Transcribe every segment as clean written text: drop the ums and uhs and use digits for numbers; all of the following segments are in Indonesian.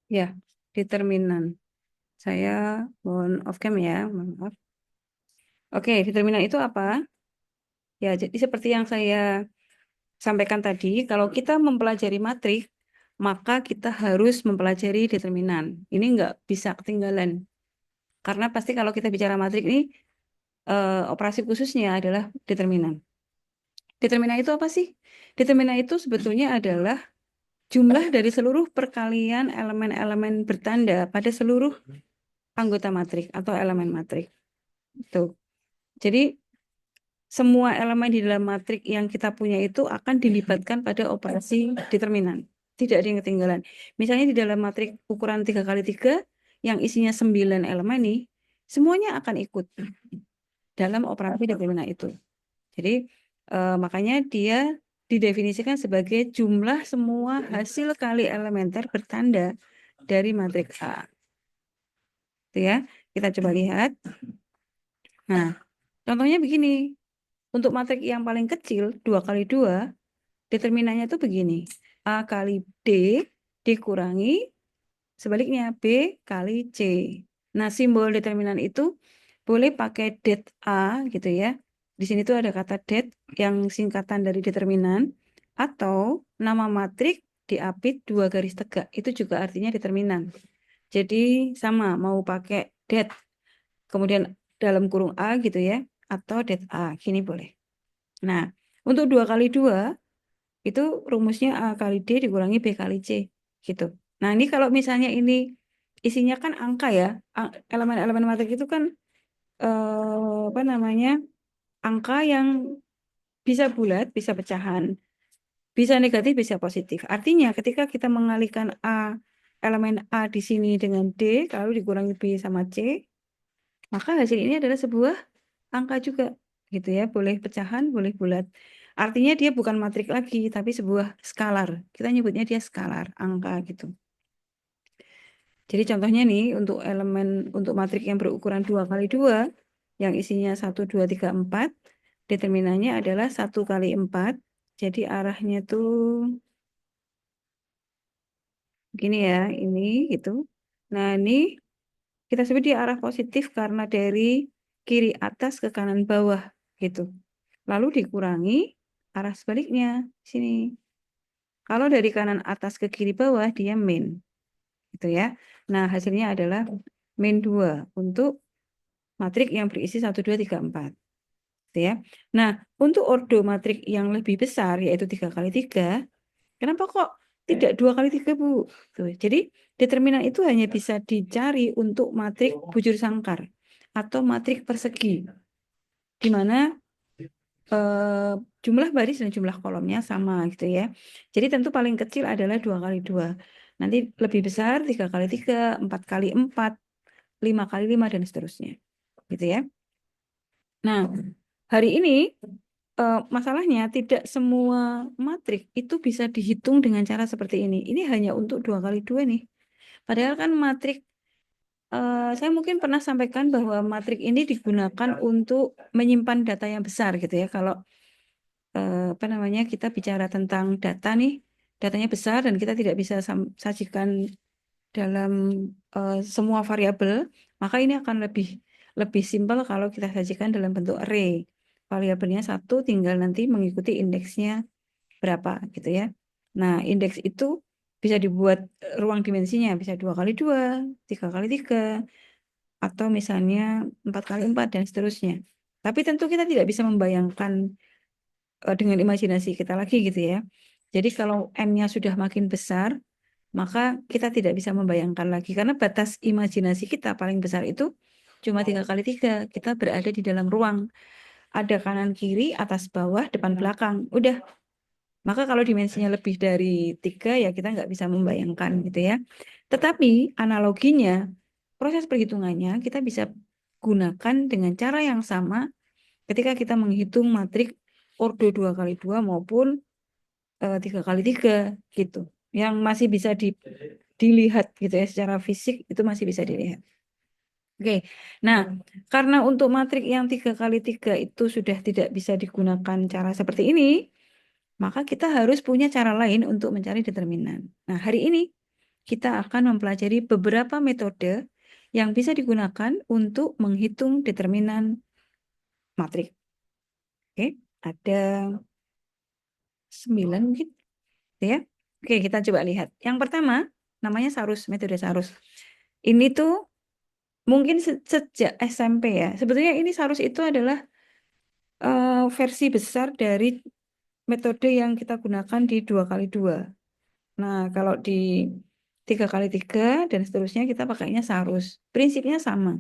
Ya, determinan. Saya mohon off cam ya, maaf. Oke, determinan itu apa? Ya, jadi seperti yang saya sampaikan tadi, kalau kita mempelajari matrik, maka kita harus mempelajari determinan. Ini nggak bisa ketinggalan. Karena pasti kalau kita bicara matrik ini, operasi khususnya adalah determinan. Determinan itu apa sih? Determinan itu sebetulnya adalah jumlah dari seluruh perkalian elemen-elemen bertanda pada seluruh anggota matrik atau elemen matrik. Tuh. Jadi semua elemen di dalam matrik yang kita punya itu akan dilibatkan pada operasi determinan. Tidak ada yang ketinggalan. Misalnya di dalam matrik ukuran 3x3 yang isinya 9 elemen nih, semuanya akan ikut dalam operasi determinan itu. Jadi makanya dia didefinisikan sebagai jumlah semua hasil kali elementer bertanda dari matrik A. Itu ya. Kita coba lihat. Nah, contohnya begini. Untuk matrik yang paling kecil, 2x2, determinannya itu begini. A kali D dikurangi, sebaliknya B kali C. Nah, simbol determinan itu boleh pakai det A gitu ya. Di sini tuh ada kata det yang singkatan dari determinan. Atau nama matrik diapit 2 garis tegak. Itu juga artinya determinan. Jadi sama, mau pakai det. Kemudian dalam kurung A gitu ya. Atau det A, gini boleh. Nah, untuk 2x2 itu rumusnya A kali D dikurangi B kali C gitu. Nah, ini kalau misalnya ini isinya kan angka ya. Elemen-elemen matrik itu kan apa namanya? Angka yang bisa bulat, bisa pecahan, bisa negatif, bisa positif. Artinya ketika kita mengalihkan elemen A di sini dengan D lalu dikurangi B sama C, maka hasil ini adalah sebuah angka juga gitu ya, boleh pecahan, boleh bulat. Artinya dia bukan matrik lagi, tapi sebuah skalar. Kita nyebutnya dia skalar, angka gitu. Jadi contohnya nih untuk untuk matrik yang berukuran 2x2 yang isinya 1, 2, 3, 4, determinannya adalah 1 kali 4. Jadi arahnya tuh gini ya, ini gitu. Nah, ini kita sebut dia arah positif karena dari kiri atas ke kanan bawah gitu. Lalu dikurangi arah sebaliknya sini. Kalau dari kanan atas ke kiri bawah dia min gitu ya. Nah, hasilnya adalah min 2 untuk matrik yang berisi 1, 2, 3, 4 gitu ya. Nah, untuk ordo matrik yang lebih besar yaitu 3x3, kenapa kok tidak 2x3, Bu? Tuh. Jadi determinan itu hanya bisa dicari untuk matrik bujur sangkar atau matrik persegi di mana jumlah baris dan jumlah kolomnya sama gitu ya. Jadi tentu paling kecil adalah 2x2. Nanti lebih besar 3x3, 4x4, 5x5 dan seterusnya. Gitu ya. Nah, hari ini masalahnya tidak semua matrik itu bisa dihitung dengan cara seperti ini. Ini hanya untuk 2x2 nih. Padahal kan matrik saya mungkin pernah sampaikan bahwa matrik ini digunakan untuk menyimpan data yang besar gitu ya. Kalau apa namanya kita bicara tentang data nih, datanya besar dan kita tidak bisa sajikan dalam semua variabel, maka ini akan lebih lebih simpel kalau kita sajikan dalam bentuk array. Variabelnya satu, tinggal nanti mengikuti indeksnya berapa gitu ya. Nah, indeks itu bisa dibuat ruang dimensinya bisa 2x2, 3x3, atau misalnya 4x4 dan seterusnya. Tapi tentu kita tidak bisa membayangkan dengan imajinasi kita lagi gitu ya. Jadi kalau M-nya sudah makin besar, maka kita tidak bisa membayangkan lagi karena batas imajinasi kita paling besar itu cuma 3x3. Kita berada di dalam ruang, ada kanan kiri, atas bawah, depan belakang. Udah. Maka kalau dimensinya lebih dari 3 ya kita nggak bisa membayangkan gitu ya. Tetapi analoginya, proses perhitungannya kita bisa gunakan dengan cara yang sama ketika kita menghitung matrik ordo 2x2 maupun 3x3 gitu. Yang masih bisa dilihat gitu ya secara fisik itu masih bisa dilihat. Oke, nah karena untuk matrik yang 3x3 itu sudah tidak bisa digunakan cara seperti ini, maka kita harus punya cara lain untuk mencari determinan. Nah hari ini kita akan mempelajari beberapa metode yang bisa digunakan untuk menghitung determinan matrik. Oke, ada 9 mungkin, ya. Oke, kita coba lihat. Yang pertama, namanya Sarus, metode Sarus. Ini tuh mungkin sejak SMP ya. Sebetulnya ini Sarus itu adalah versi besar dari metode yang kita gunakan di 2x2. Nah, kalau di 3x3 dan seterusnya kita pakainya Sarus. Prinsipnya sama.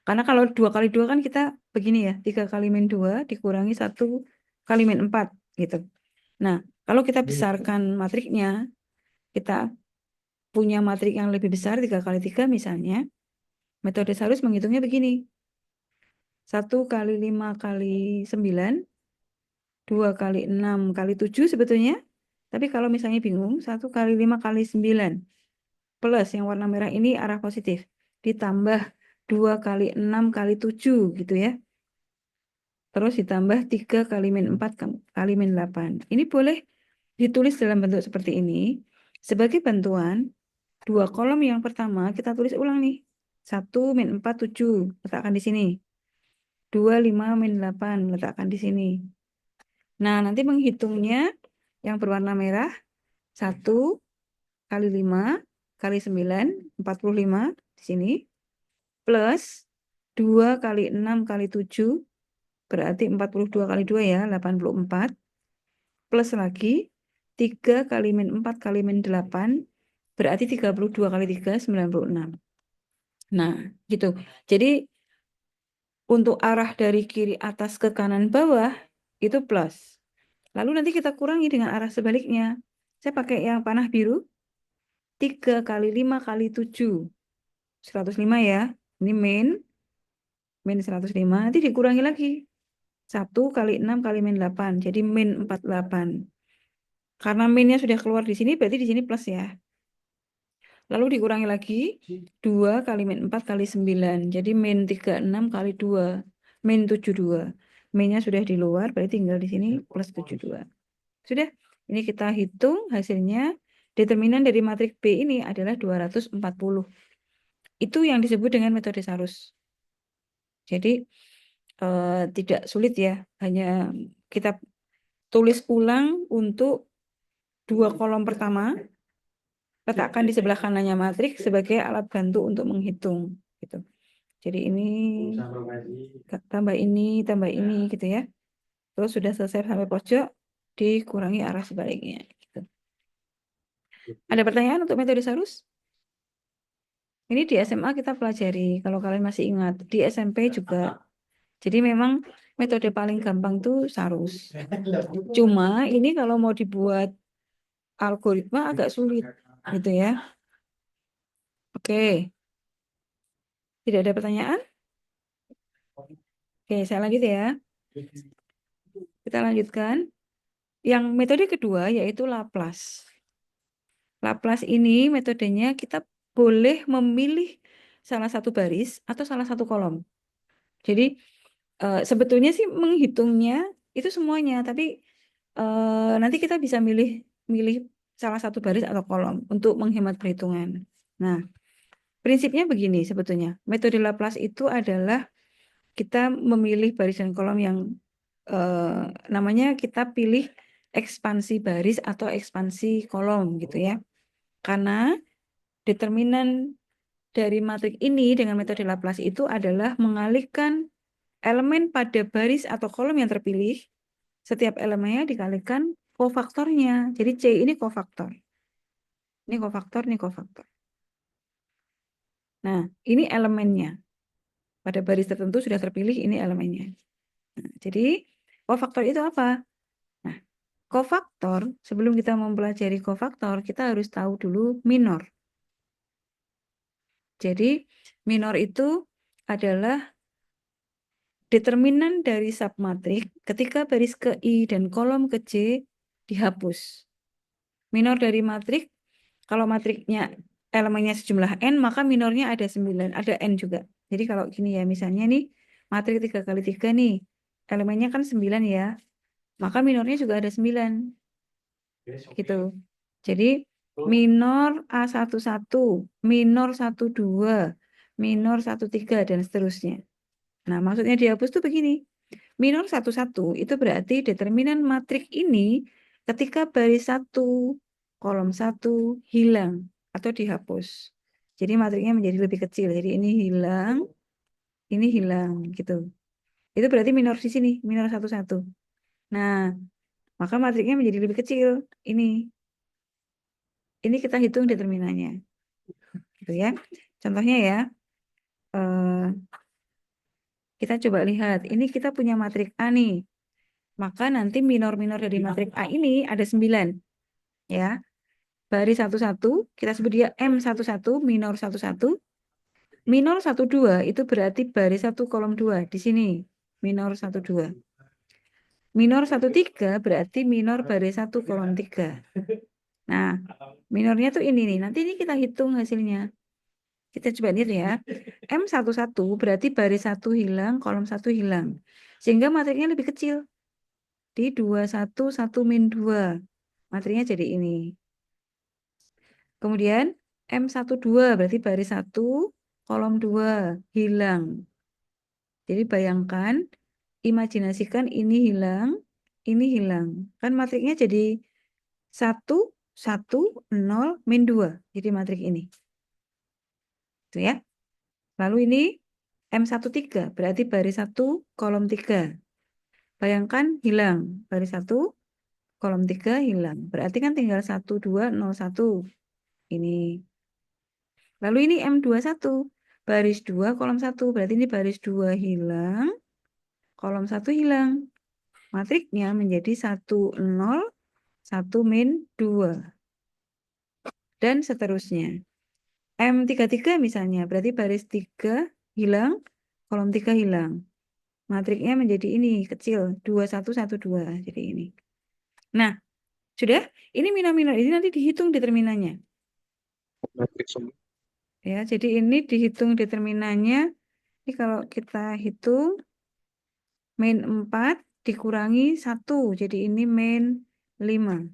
Karena kalau 2x2 kan kita begini ya, 3 kali min 2 dikurangi 1 kali min 4 gitu. Nah, kalau kita besarkan matriknya, kita punya matrik yang lebih besar 3x3 misalnya, metode Sarus menghitungnya begini. 1 kali 5 kali 9, 2 kali 6 kali 7 sebetulnya. Tapi kalau misalnya bingung, 1 kali 5 kali 9 plus yang warna merah ini arah positif. Ditambah 2 kali 6 kali 7 gitu ya. Terus ditambah 3 kali min 4 kali min 8. Ini boleh ditulis dalam bentuk seperti ini. Sebagai bantuan, 2 kolom yang pertama kita tulis ulang nih. 1 min 4, 7. Letakkan di sini. 2, 5 min 8. Letakkan di sini. Nah, nanti menghitungnya yang berwarna merah. 1 kali 5 kali 9, 45 di sini. Plus 2 kali 6 kali 7. Berarti 42 kali 2 ya, 84. Plus lagi 3 kali min 4 kali min 8. Berarti 32 kali 3, 96. Nah, gitu. Jadi, untuk arah dari kiri atas ke kanan bawah, itu plus. Lalu nanti kita kurangi dengan arah sebaliknya. Saya pakai yang panah biru. 3 kali 5 kali 7. 105 ya. Ini min 105. Nanti dikurangi lagi. 1 kali 6 kali min 8. Jadi min 48. Karena minnya sudah keluar di sini, berarti di sini plus ya. Lalu dikurangi lagi 2 kali min 4 kali 9. Jadi min 36 kali 2. Min 72. Minnya sudah di luar, berarti tinggal di sini plus 72. Sudah, ini kita hitung hasilnya. Determinan dari matrik B ini adalah 240. Itu yang disebut dengan metode Sarus. Jadi tidak sulit ya, hanya kita tulis ulang untuk 2 kolom pertama, letakkan di sebelah kanannya matrik sebagai alat bantu untuk menghitung. Gitu. Jadi ini tambah ini gitu ya. Terus sudah selesai sampai pojok, dikurangi arah sebaliknya. Gitu. Ada pertanyaan untuk metode Sarus? Ini di SMA kita pelajari, kalau kalian masih ingat. Di SMP juga. Jadi memang metode paling gampang tuh Sarus. Cuma ini kalau mau dibuat algoritma agak sulit. Gitu ya. Oke. Tidak ada pertanyaan? Oke, saya lanjut ya. Kita lanjutkan. Yang metode kedua yaitu Laplace. Laplace ini metodenya kita boleh memilih salah satu baris atau salah satu kolom. Jadi sebetulnya sih menghitungnya itu semuanya, tapi nanti kita bisa milih salah satu baris atau kolom untuk menghemat perhitungan. Nah, prinsipnya begini sebetulnya. Metode Laplace itu adalah kita memilih baris dan kolom yang namanya kita pilih ekspansi baris atau ekspansi kolom gitu ya. Karena determinan dari matrik ini dengan metode Laplace itu adalah mengalihkan elemen pada baris atau kolom yang terpilih. Setiap elemennya dikalikan kofaktornya. Jadi C ini kofaktor. Ini kofaktor, ini kofaktor. Nah, ini elemennya. Pada baris tertentu sudah terpilih, ini elemennya. Nah, jadi, kofaktor itu apa? Nah, kofaktor, sebelum kita mempelajari kofaktor, kita harus tahu dulu minor. Jadi, minor itu adalah determinan dari submatrik ketika baris ke I dan kolom ke J dihapus. Minor dari matrik, kalau matriknya elemennya sejumlah N, maka minornya ada 9, ada N juga. Jadi kalau gini ya, misalnya nih, matrik 3x3 nih, elemennya kan 9 ya, maka minornya juga ada 9. Gitu. Jadi minor A11, minor 12, minor 13, dan seterusnya. Nah, maksudnya dihapus tuh begini. Minor 11 itu berarti determinan matrik ini ketika baris 1, kolom 1 hilang atau dihapus. Jadi matriknya menjadi lebih kecil. Jadi ini hilang gitu. Itu berarti minor di sini, minor 11. Nah, maka matriknya menjadi lebih kecil. Ini kita hitung determinannya. Gitu ya. Contohnya ya, eh, kita coba lihat. Ini kita punya matrik A nih. Maka nanti minor-minor dari matrik A ini ada 9. Ya. Baris 11, kita sebut dia M11, minor 11. Minor 12 itu berarti baris 1 kolom 2 di sini. Minor 12. Minor 13 berarti minor baris 1 kolom 3. Nah, minornya tuh ini nih. Nanti ini kita hitung hasilnya. Kita coba lihat ya. M11 berarti baris 1 hilang, kolom 1 hilang. Sehingga matriknya lebih kecil. Di 21, 1 min 2. Matriknya jadi ini. Kemudian M12 berarti baris 1, kolom 2 hilang. Jadi bayangkan, imajinasikan ini hilang, ini hilang. Kan matriknya jadi 1, 1, 0, min 2. Jadi matrik ini. Itu ya. Lalu ini M13 berarti baris 1, kolom 3. Bayangkan hilang. Baris 1, kolom 3 hilang. Berarti kan tinggal 1, 2, 0, 1. Ini. Lalu ini M21. Baris 2, kolom 1. Berarti ini baris 2 hilang. Kolom 1 hilang. Matriknya menjadi 1, 0, 1 min 2. Dan seterusnya. M33 misalnya. Berarti baris 3 hilang. Kolom 3 hilang. Matriknya menjadi ini. Kecil. 2, 1, 1, 2. Jadi ini. Nah. Sudah? Ini minor-minor. Ini nanti dihitung determinannya. Ya, jadi ini dihitung determinannya. Ini kalau kita hitung min 4 dikurangi 1. Jadi ini min 5.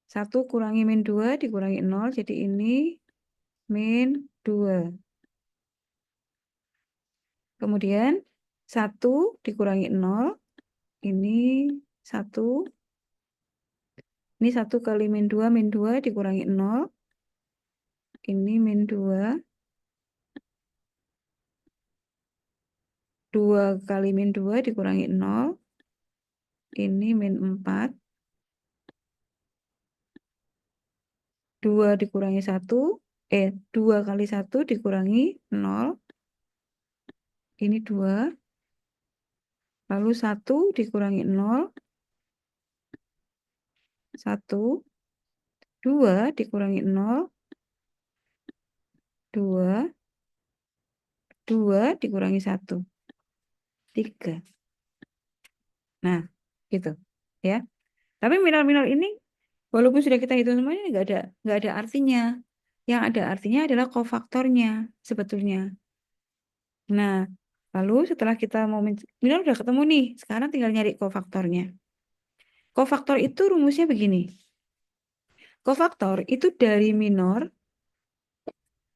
1 kurangi min 2 dikurangi 0. Jadi ini min 2. Kemudian 1 dikurangi 0. Ini 1. Ini 1 kali min 2 dikurangi 0. Ini min 2. 2 kali min 2 dikurangi 0. Ini min 4. 2 dikurangi 1. 2 kali 1 dikurangi 0. Ini 2. Lalu 1 dikurangi 0. 1. 2 dikurangi 0. 2. 2 dikurangi 1. 3. Nah, gitu. Ya. Tapi minor-minor ini walaupun sudah kita hitung semuanya nggak ada artinya. Yang ada artinya adalah kofaktornya sebetulnya. Nah, lalu setelah kita mau minor udah ketemu nih, sekarang tinggal nyari kofaktornya. Kofaktor itu rumusnya begini. Kofaktor itu dari minor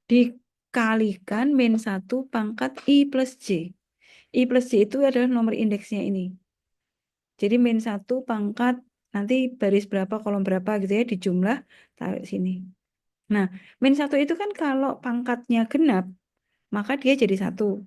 dikalikan min 1 pangkat I plus J. I plus J itu adalah nomor indeksnya ini. Jadi min 1 pangkat nanti baris berapa, kolom berapa gitu ya, dijumlah, taruh sini. Nah, min 1 itu kan kalau pangkatnya genap, maka dia jadi 1.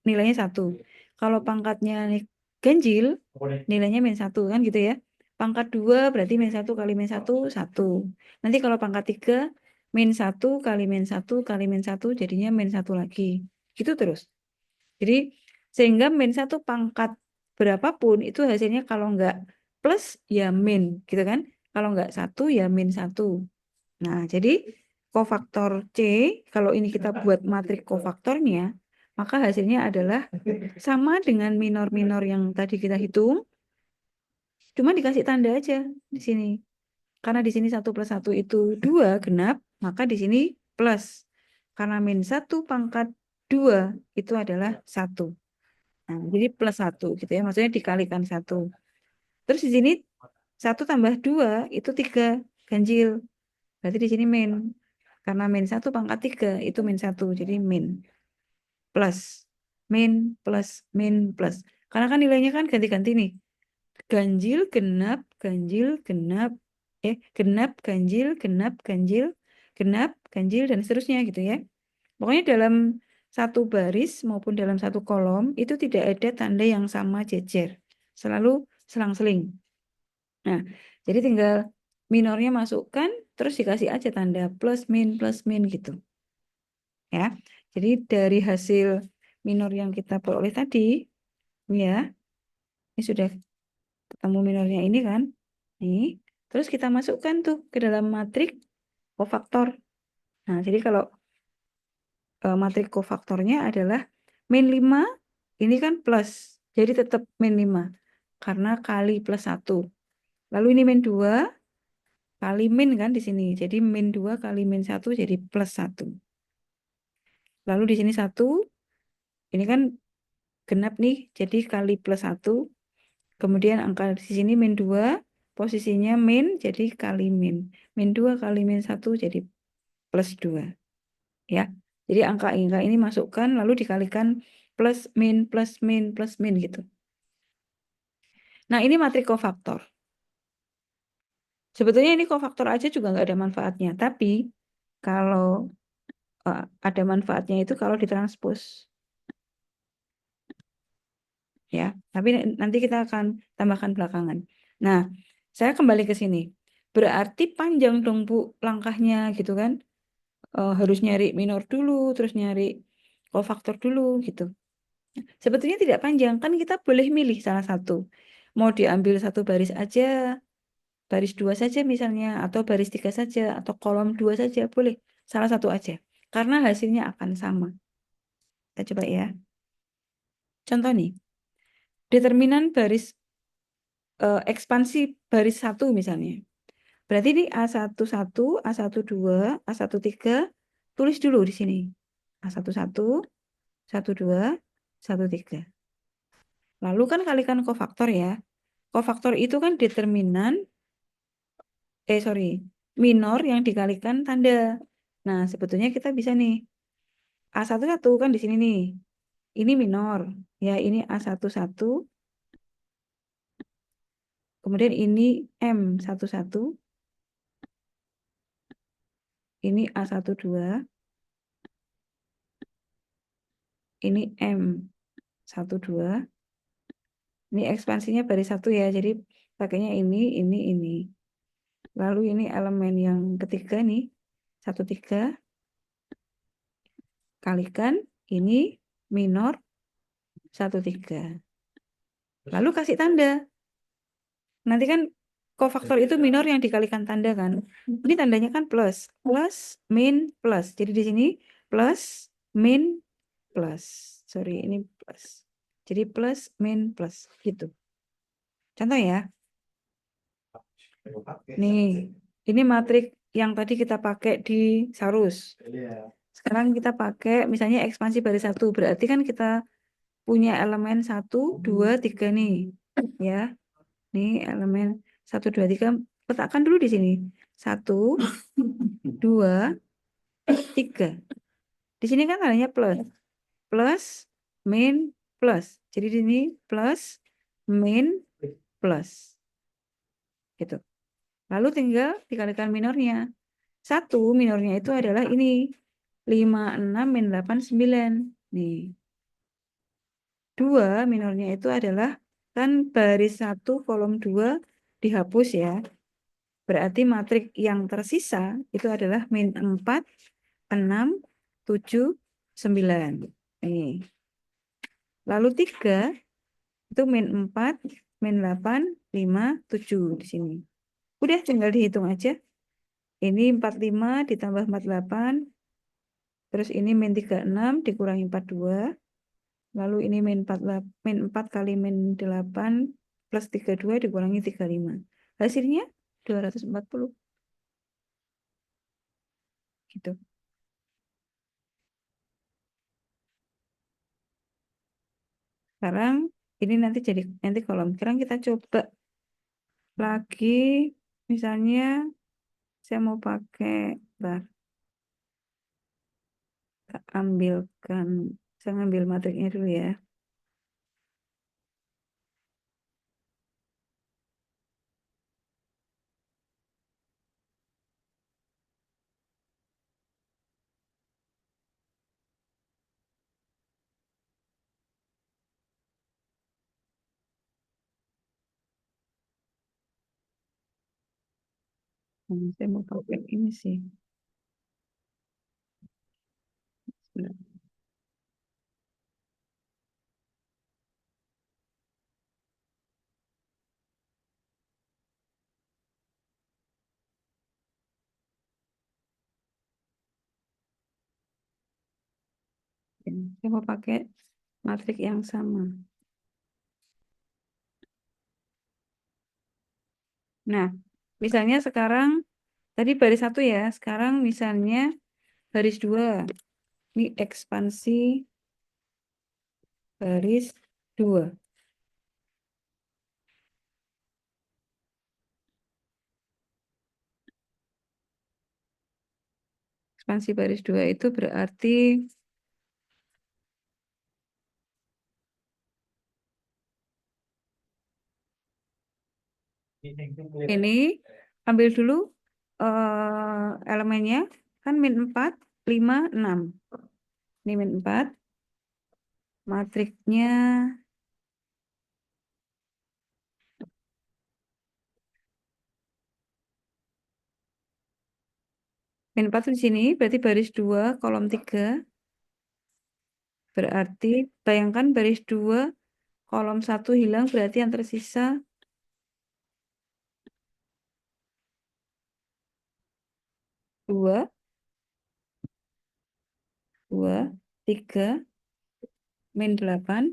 Nilainya 1. Kalau pangkatnya ganjil, nilainya min 1 kan gitu ya. Pangkat 2 berarti min 1 kali min 1, 1. Nanti kalau pangkat 3, min 1 kali min 1 kali min 1 jadinya min 1 lagi. Gitu terus. Jadi sehingga min 1 pangkat berapapun itu hasilnya kalau enggak plus ya min gitu kan. Kalau enggak 1 ya min 1. Nah, jadi kofaktor C, kalau ini kita buat matrik kofaktornya, maka hasilnya adalah sama dengan minor-minor yang tadi kita hitung, cuma dikasih tanda aja di sini. Karena di sini 1 plus 1 itu 2 genap, maka di sini plus. Karena min 1 pangkat 2 itu adalah 1. Nah, jadi plus 1 gitu ya, maksudnya dikalikan 1. Terus di sini 1 tambah 2 itu 3 ganjil. Berarti di sini min. Karena min 1 pangkat 3 itu min 1. Jadi min. Plus. Min plus min plus. Karena kan nilainya kan ganti-ganti nih. Ganjil, genap, ganjil, genap. Genap, ganjil, genap, ganjil, genap, ganjil, dan seterusnya gitu ya. Pokoknya dalam satu baris maupun dalam satu kolom itu tidak ada tanda yang sama jejer. Selalu selang-seling. Nah, jadi tinggal minornya masukkan, terus dikasih aja tanda plus min gitu. Ya, jadi dari hasil minor yang kita peroleh tadi, ya, ini sudah ketemu minornya ini kan, nih, terus kita masukkan tuh ke dalam matrik kofaktor. Nah, jadi kalau matrik kofaktornya adalah min 5, ini kan plus, jadi tetap min 5, karena kali plus 1. Lalu ini min 2, kali min kan di sini. Jadi min 2 kali min 1 jadi plus 1. Lalu di sini 1, ini kan genap nih, jadi kali plus 1. Kemudian angka di sini min 2, posisinya min, jadi kali min. Min 2 kali min 1 jadi plus 2. Ya, jadi angka ini masukkan, lalu dikalikan plus min, plus min, plus min gitu. Nah, ini matrik kofaktor. Sebetulnya ini kofaktor aja juga nggak ada manfaatnya. Tapi kalau ada manfaatnya itu kalau ditranspos. Ya, tapi nanti kita akan tambahkan belakangan. Nah, saya kembali ke sini. Berarti panjang dong Bu langkahnya gitu kan? Harus nyari minor dulu, terus nyari kofaktor dulu gitu. Sebetulnya tidak panjang, kan kita boleh milih salah satu. Mau diambil satu baris aja, baris 2 saja misalnya, atau baris 3 saja, atau kolom 2 saja, boleh. Salah satu aja. Karena hasilnya akan sama. Kita coba ya. Contoh nih, determinan baris ekspansi baris 1 misalnya. Berarti ini A11, A12, A13, tulis dulu di sini. A11, 12, 13. Lalu kan kalikan kofaktor ya. Kofaktor itu kan determinan, sorry, minor yang dikalikan tanda. Nah, sebetulnya kita bisa nih, A11 kan di sini nih. Ini minor. Ya, ini A11. Kemudian ini M11. Ini A12. Ini M12. Ini ekspansinya baris 1 ya. Jadi pakainya ini. Lalu ini elemen yang ketiga nih. 13. Kalikan ini minor 13. Lalu kasih tanda. Nanti kan kofaktor itu minor yang dikalikan tanda kan. Ini tandanya kan plus. Plus, min, plus. Jadi di sini plus, min, plus. Sorry, ini plus. Jadi plus, min, plus. Gitu. Contoh ya. Nih, ini matrik yang tadi kita pakai di Sarus. Sekarang kita pakai misalnya ekspansi baris 1. Berarti kan kita punya elemen 1, 2, 3 nih. Ya, nih elemen 1, 2, 3. Letakkan dulu di sini. 1, 2, 3. Di sini kan adanya plus. Plus, min, plus. Jadi di sini plus, min, plus. Gitu. Lalu tinggal dikalikan minornya. 1 minornya itu adalah ini. 5, 6, min 8, 9. Nih. 2 minornya itu adalah kan baris 1 kolom 2 dihapus ya. Berarti matrik yang tersisa itu adalah min 4, 6, 7, 9. Nih. Lalu 3 itu min 4, min 8, 5, 7 di sini. Udah tinggal dihitung aja. Ini 45 ditambah 48. Terus ini min 36 dikurangi 42. Lalu ini min 4 kali min 8 plus 32 dikurangi 35. Hasilnya 240. Gitu. Sekarang ini nanti jadi nanti kolom. Sekarang kita coba lagi, misalnya saya mau pakai, bentar, tak ambilkan, saya ngambil matriknya dulu ya. Saya mau pakai ini sih. Saya mau pakai matrik yang sama. Nah, misalnya sekarang, tadi baris satu ya, sekarang misalnya baris dua. Ini ekspansi baris dua. Ekspansi baris dua itu berarti ini, ambil dulu elemennya, kan min 4, 5, 6. Ini min 4, matriknya min 4 di sini, berarti baris 2, kolom 3. Berarti, bayangkan baris 2, kolom 1 hilang, berarti yang tersisa 2, 2, 3, min 8,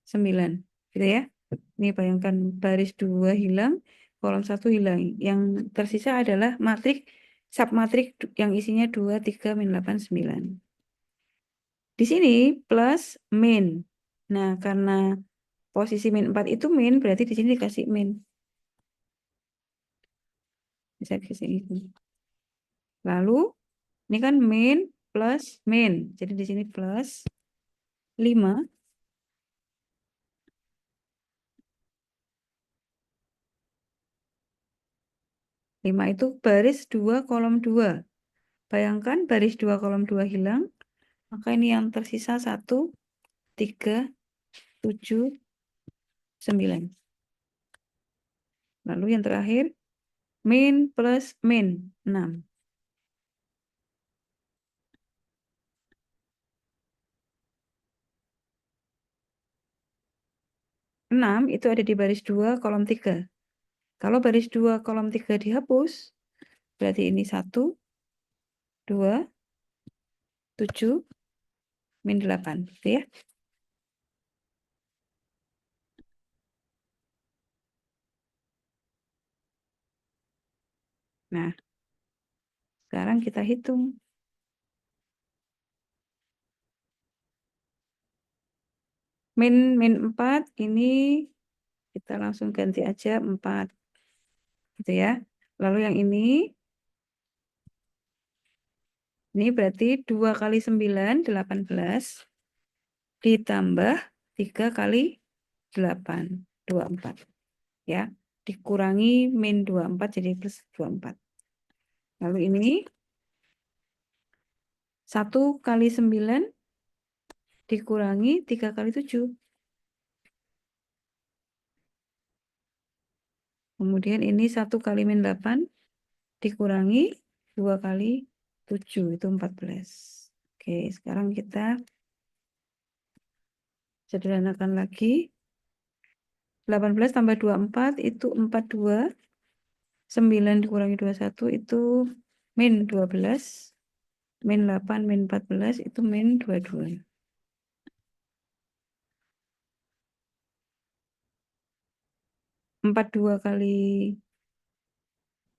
9. Gitu ya. Ini bayangkan baris 2 hilang, kolom 1 hilang. Yang tersisa adalah matrik, submatrik yang isinya 2, 3, min 8, 9. Di sini plus min. Nah, karena posisi min 4 itu min, berarti di sini dikasih min. Bisa di sini. Lalu, ini kan min plus min. Jadi di sini plus 5. 5 itu baris 2, kolom 2. Bayangkan baris 2, kolom 2 hilang. Maka ini yang tersisa 1, 3, 7, 9. Lalu yang terakhir, min plus min, 6. 6 itu ada di baris 2, kolom 3. Kalau baris 2, kolom 3 dihapus, berarti ini 1, 2, 7, min 8. Gitu ya. Nah, sekarang kita hitung. Min 4 ini kita langsung ganti aja 4. Gitu ya. Lalu yang ini berarti 2 kali 9, 18. Ditambah 3 kali 8, 24. Ya. Dikurangi min 24 jadi plus 24. Lalu ini 1 kali 9 dikurangi 3 kali 7. Kemudian ini 1 kali min 8 dikurangi 2 kali 7, itu 14. Oke, sekarang kita sederhanakan lagi. 18 tambah 24 itu 42. 9 dikurangi 21 itu min 12. Min 8, min 14 itu min 22. 42 kali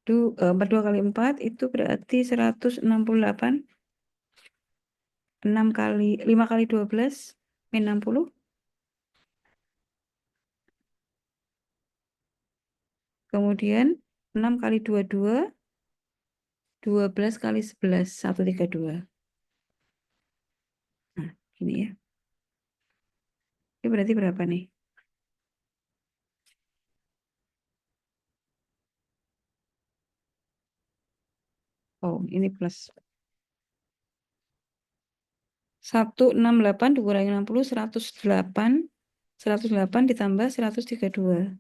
42 kali 4 itu berarti 168. 6 kali 5 kali 12 min 60. Kemudian 6 kali 22, 12 kali 11, 132. Nah, gini ya. Ini berarti berapa nih? Oh, ini plus. 168 dikurangi 60, 108. 108 ditambah 132.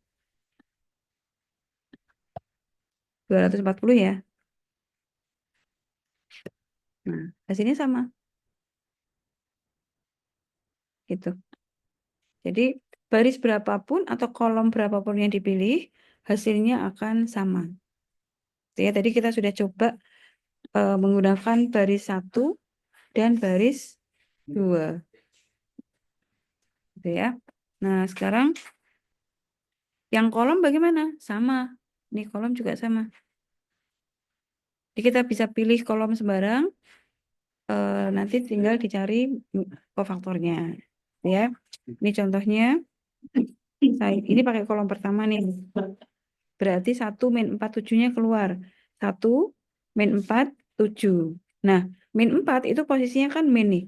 240 ya. Nah, hasilnya sama. Gitu. Jadi, baris berapapun atau kolom berapapun yang dipilih, hasilnya akan sama. Ya, tadi kita sudah coba menggunakan baris 1 dan baris 2. Gitu ya. Nah, sekarang yang kolom bagaimana? Sama. Ini kolom juga sama. Jadi kita bisa pilih kolom sembarang, nanti tinggal dicari kofaktornya. Ya, ini contohnya. Ini pakai kolom pertama nih. Berarti 1 min 4 7-nya keluar. 1 min 4 7. Nah, min 4 itu posisinya kan min nih.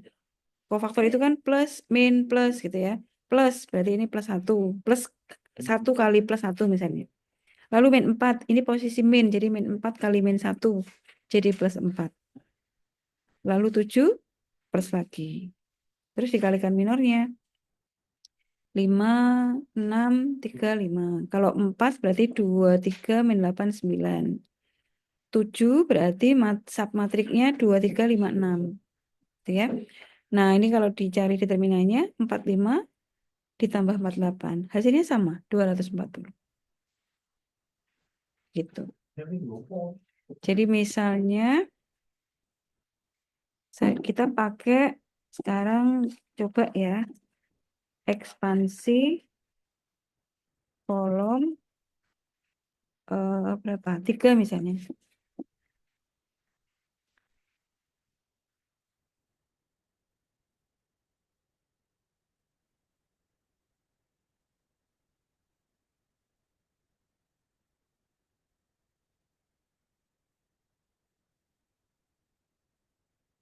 Kofaktor itu kan plus, min, plus gitu ya. Plus, berarti ini plus 1. Plus 1 kali plus 1 misalnya. Lalu min 4, ini posisi min. Jadi min 4 kali min 1. Jadi plus 4. Lalu 7, plus lagi. Terus dikalikan minornya. 5, 6, 3, 5. Kalau 4 berarti 2, 3, min 8, 9. 7 berarti submatriknya 2, 3, 5, 6. Gitu ya. Nah, ini kalau dicari determinannya 45 ditambah 48. Hasilnya sama, 240. Gitu. Jadi misalnya kita pakai sekarang coba ya ekspansi kolom berapa? 3 misalnya.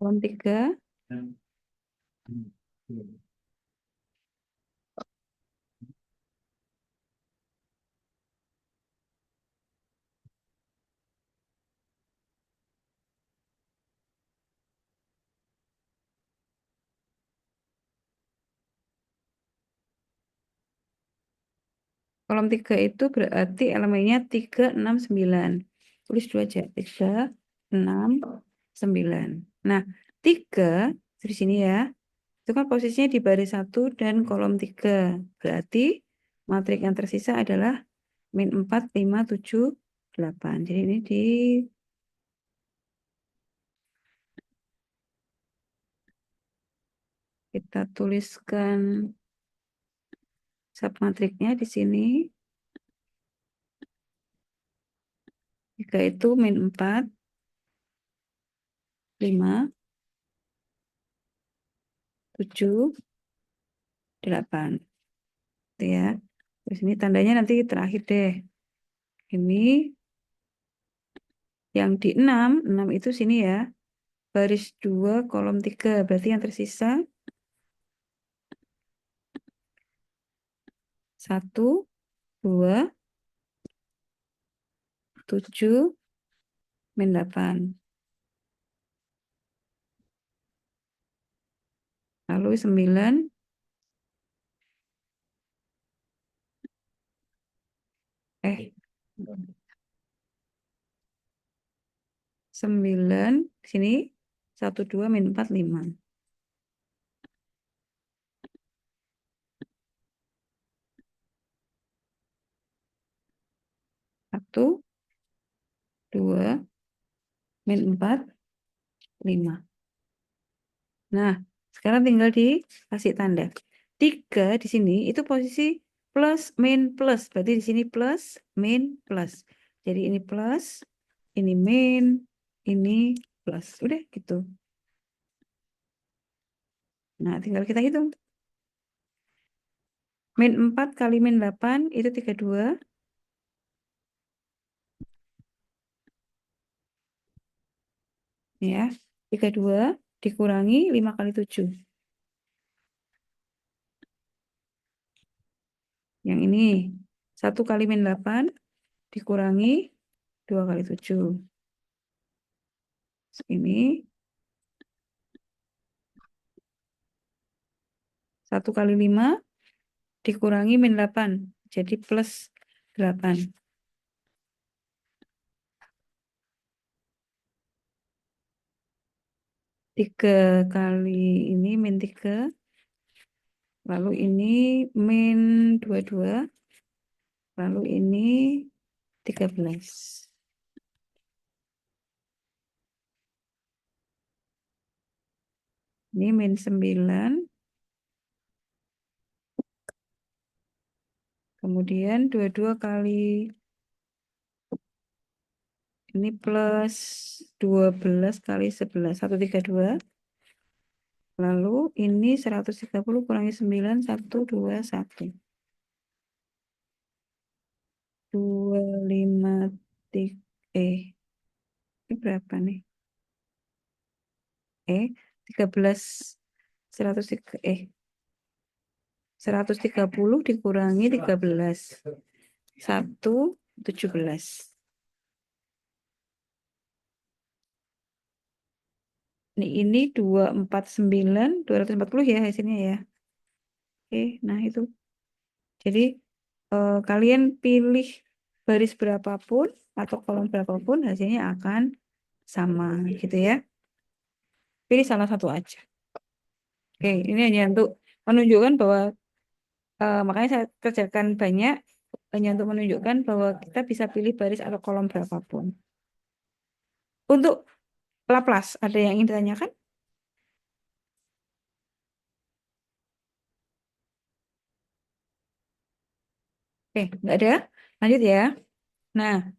Kolom 3. Kolom 3 itu berarti elemennya 3, 6, 9. Tulis dulu aja. 3, 6, 9. Nah, 3 di sini ya. Itu kan posisinya di baris 1 dan kolom 3. Berarti matrik yang tersisa adalah min 4, 5, 7, 8. Jadi ini kita tuliskan submatriknya di sini. 3 itu min 4, 5, 7, 8. Itu ya. Terus ini tandanya nanti terakhir deh. Ini yang di 6 itu sini ya. Baris 2, kolom 3. Berarti yang tersisa 1, 2, 7, min 8. Lalu 9, 9 sini 1, 2, min 4, 5. 1, 2, min 4, 5. Nah, sekarang tinggal dikasih tanda. 3 di sini itu posisi plus, min, plus. Berarti di sini plus, min, plus. Jadi ini plus, ini min, ini plus. Udah gitu. Nah, tinggal kita hitung. Min 4 kali min 8 itu 32. Ya, 32 dikurangi 5 kali 7. Yang ini 1 kali min 8 dikurangi 2 kali 7. Ini 1 kali 5 dikurangi min 8. Jadi plus 8. 3 kali ini min 3. Lalu ini min 22. Lalu ini 13. Ini min 9. Kemudian 22 kali ini plus 12 kali 11. 132. Lalu ini 130 kurangi 9. 1, 2, 1. 2, 5, 3. Ini berapa nih? 13. 103. 130 dikurangi 13. 1, 17. Ini 249, 240 ya hasilnya ya. Nah itu. Jadi kalian pilih baris berapapun atau kolom berapapun hasilnya akan sama gitu ya. Pilih salah satu aja. Ini hanya untuk menunjukkan bahwa makanya saya kerjakan banyak hanya untuk menunjukkan bahwa kita bisa pilih baris atau kolom berapapun. Untuk Laplace, ada yang ingin ditanyakan? Nggak ada. Lanjut ya. Nah,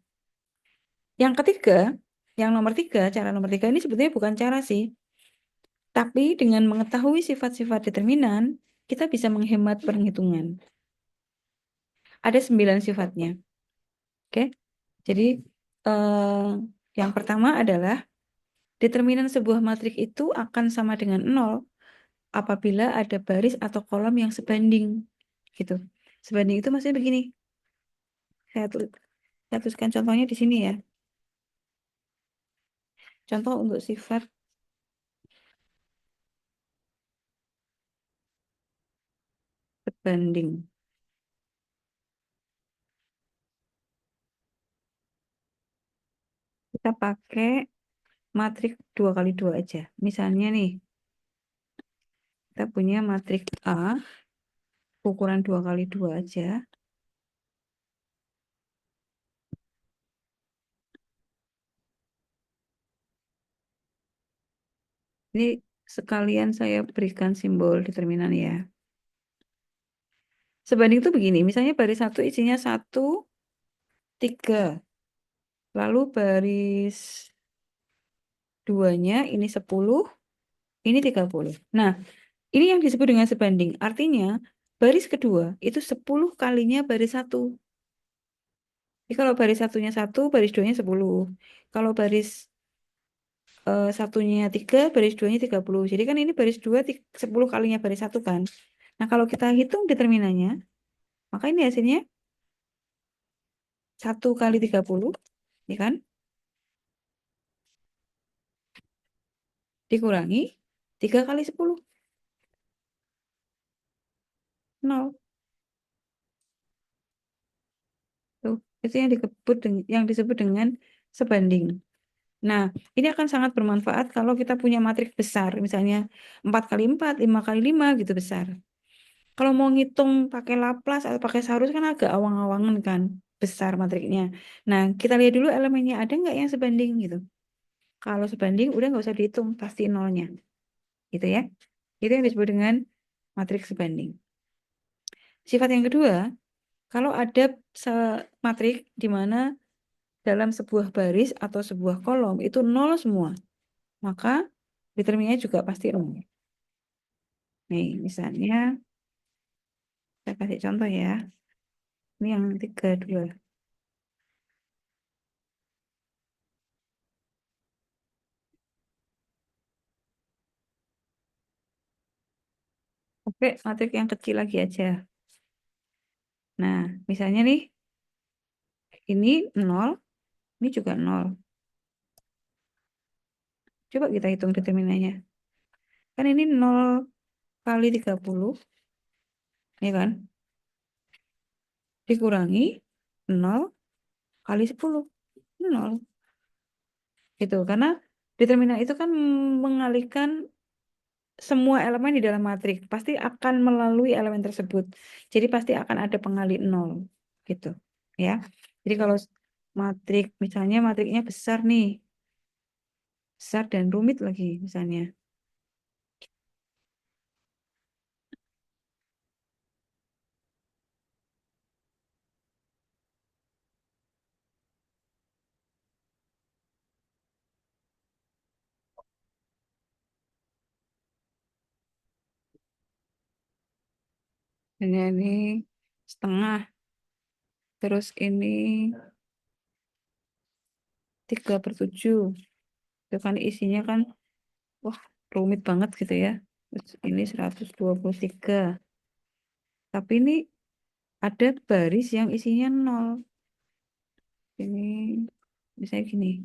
yang ketiga, yang nomor 3, cara nomor 3 ini sebetulnya bukan cara sih. Tapi dengan mengetahui sifat-sifat determinan, kita bisa menghemat perhitungan. Ada 9 sifatnya. Oke. Jadi, yang pertama adalah determinan sebuah matriks itu akan sama dengan 0 apabila ada baris atau kolom yang sebanding. Gitu. Sebanding itu maksudnya begini. Saya tuliskan contohnya di sini ya. Contoh untuk sifat sebanding. Kita pakai matriks 2 kali 2 aja. Misalnya nih, kita punya matriks A, ukuran 2 kali 2 aja. Ini sekalian saya berikan simbol determinan ya. Sebanding itu begini, misalnya baris 1 isinya 1, 3. Lalu baris 2-nya ini 10, ini 30. Nah, ini yang disebut dengan sebanding. Artinya, baris kedua itu 10 kalinya baris 1. Jadi kalau baris satunya 1, baris 2-nya 10. Kalau baris satunya 3, baris 2-nya 30. Jadi kan ini baris 2, 10 kalinya baris 1 kan. Nah, kalau kita hitung determinannya, maka ini hasilnya 1 kali 30, ya kan? Dikurangi 3 kali 10. 0. Tuh, itu yang disebut dengan sebanding. Nah, ini akan sangat bermanfaat kalau kita punya matriks besar, misalnya 4 kali 4, 5 kali 5 gitu besar. Kalau mau ngitung pakai Laplace atau pakai Saurus kan agak awang-awangan kan, besar matriknya. Nah, kita lihat dulu elemennya ada nggak yang sebanding gitu. Kalau sebanding udah nggak usah dihitung, pasti nolnya. Gitu ya. Itu yang disebut dengan matriks sebanding. Sifat yang kedua, kalau ada matriks di mana dalam sebuah baris atau sebuah kolom itu nol semua, maka determinannya juga pasti nol. Nih, misalnya saya kasih contoh ya. Ini yang 32. Oke, matrik yang kecil lagi aja. Nah, misalnya nih, ini 0, ini juga 0. Coba kita hitung determinannya. Kan ini 0 kali 30, ya kan? Dikurangi 0 kali 10. 0. Gitu. Karena determinan itu kan mengalihkan semua elemen di dalam matrik. Pasti akan melalui elemen tersebut. Jadi pasti akan ada pengalih 0. Gitu. Ya. Jadi kalau matrik, misalnya matriknya besar nih. Besar dan rumit lagi misalnya. Ini setengah. Terus ini 3/7. Itu kan isinya kan, wah, rumit banget gitu ya. Terus ini 123. Tapi ini ada baris yang isinya 0. Ini misalnya gini.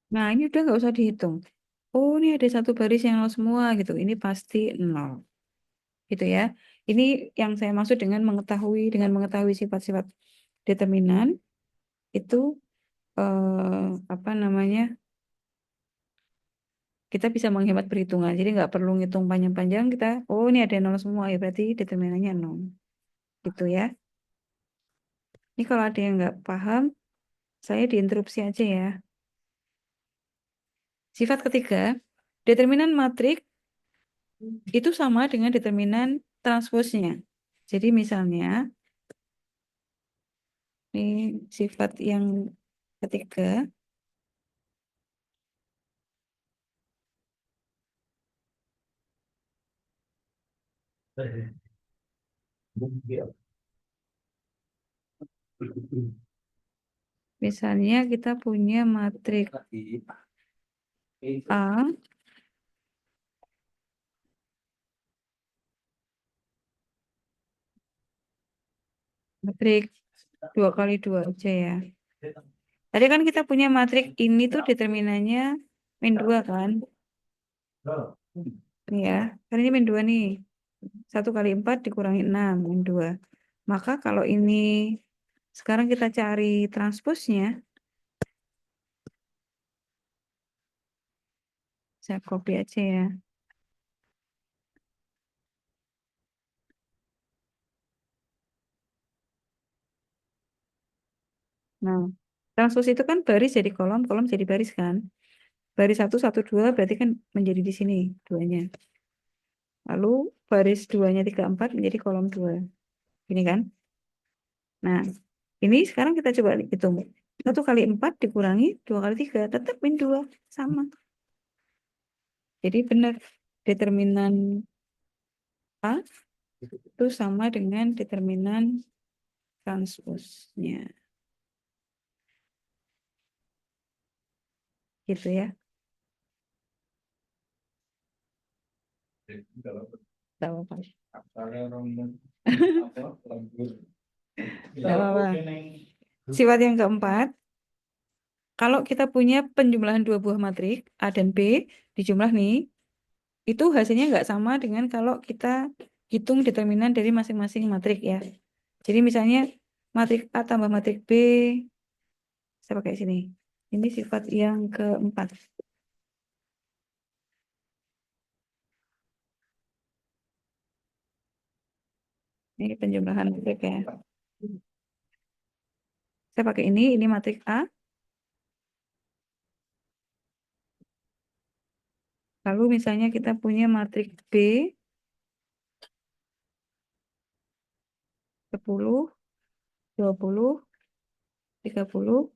Nah, ini udah nggak usah dihitung. Oh, ini ada satu baris yang 0 semua gitu. Ini pasti 0. Gitu ya. Ini yang saya maksud dengan mengetahui sifat-sifat determinan itu apa namanya? Kita bisa menghemat perhitungan. Jadi nggak perlu ngitung panjang-panjang, kita, oh ini ada 0 semua, ya berarti determinannya 0. Gitu ya. Ini kalau ada yang nggak paham, saya diinterupsi aja ya. Sifat ketiga, determinan matrik itu sama dengan determinan transposnya. Jadi misalnya, ini sifat yang ketiga, misalnya kita punya matrik A, matrik 2 kali 2 aja ya. Tadi kan kita punya matrik ini tuh determinannya min 2 kan? Nih ya, kan ini min 2 nih. 1 kali 4 dikurangi 6, min 2. Maka kalau ini sekarang kita cari transposnya, saya copy aja ya. Nah, transpos itu kan baris jadi kolom, kolom jadi baris kan. Baris 1, 1, 2 berarti kan menjadi di sini duanya. Lalu baris 2-nya 3, 4 menjadi kolom 2. Ini kan. Nah, ini sekarang kita coba hitung. 1 kali 4 dikurangi 2 kali 3, tetap min 2. Sama. Jadi benar, determinan A itu sama dengan determinan transposnya. Gitu ya. Tahu apa? Tidak apa-apa. Sifat yang keempat, kalau kita punya penjumlahan dua buah matrik A dan B dijumlah nih, itu hasilnya nggak sama dengan kalau kita hitung determinan dari masing-masing matrik ya. Jadi misalnya matrik A tambah matrik B, saya pakai sini. Ini sifat yang keempat. Ini penjumlahan matrik ya. Saya pakai ini matrik A. Lalu misalnya kita punya matrik B, 10, 20, 30,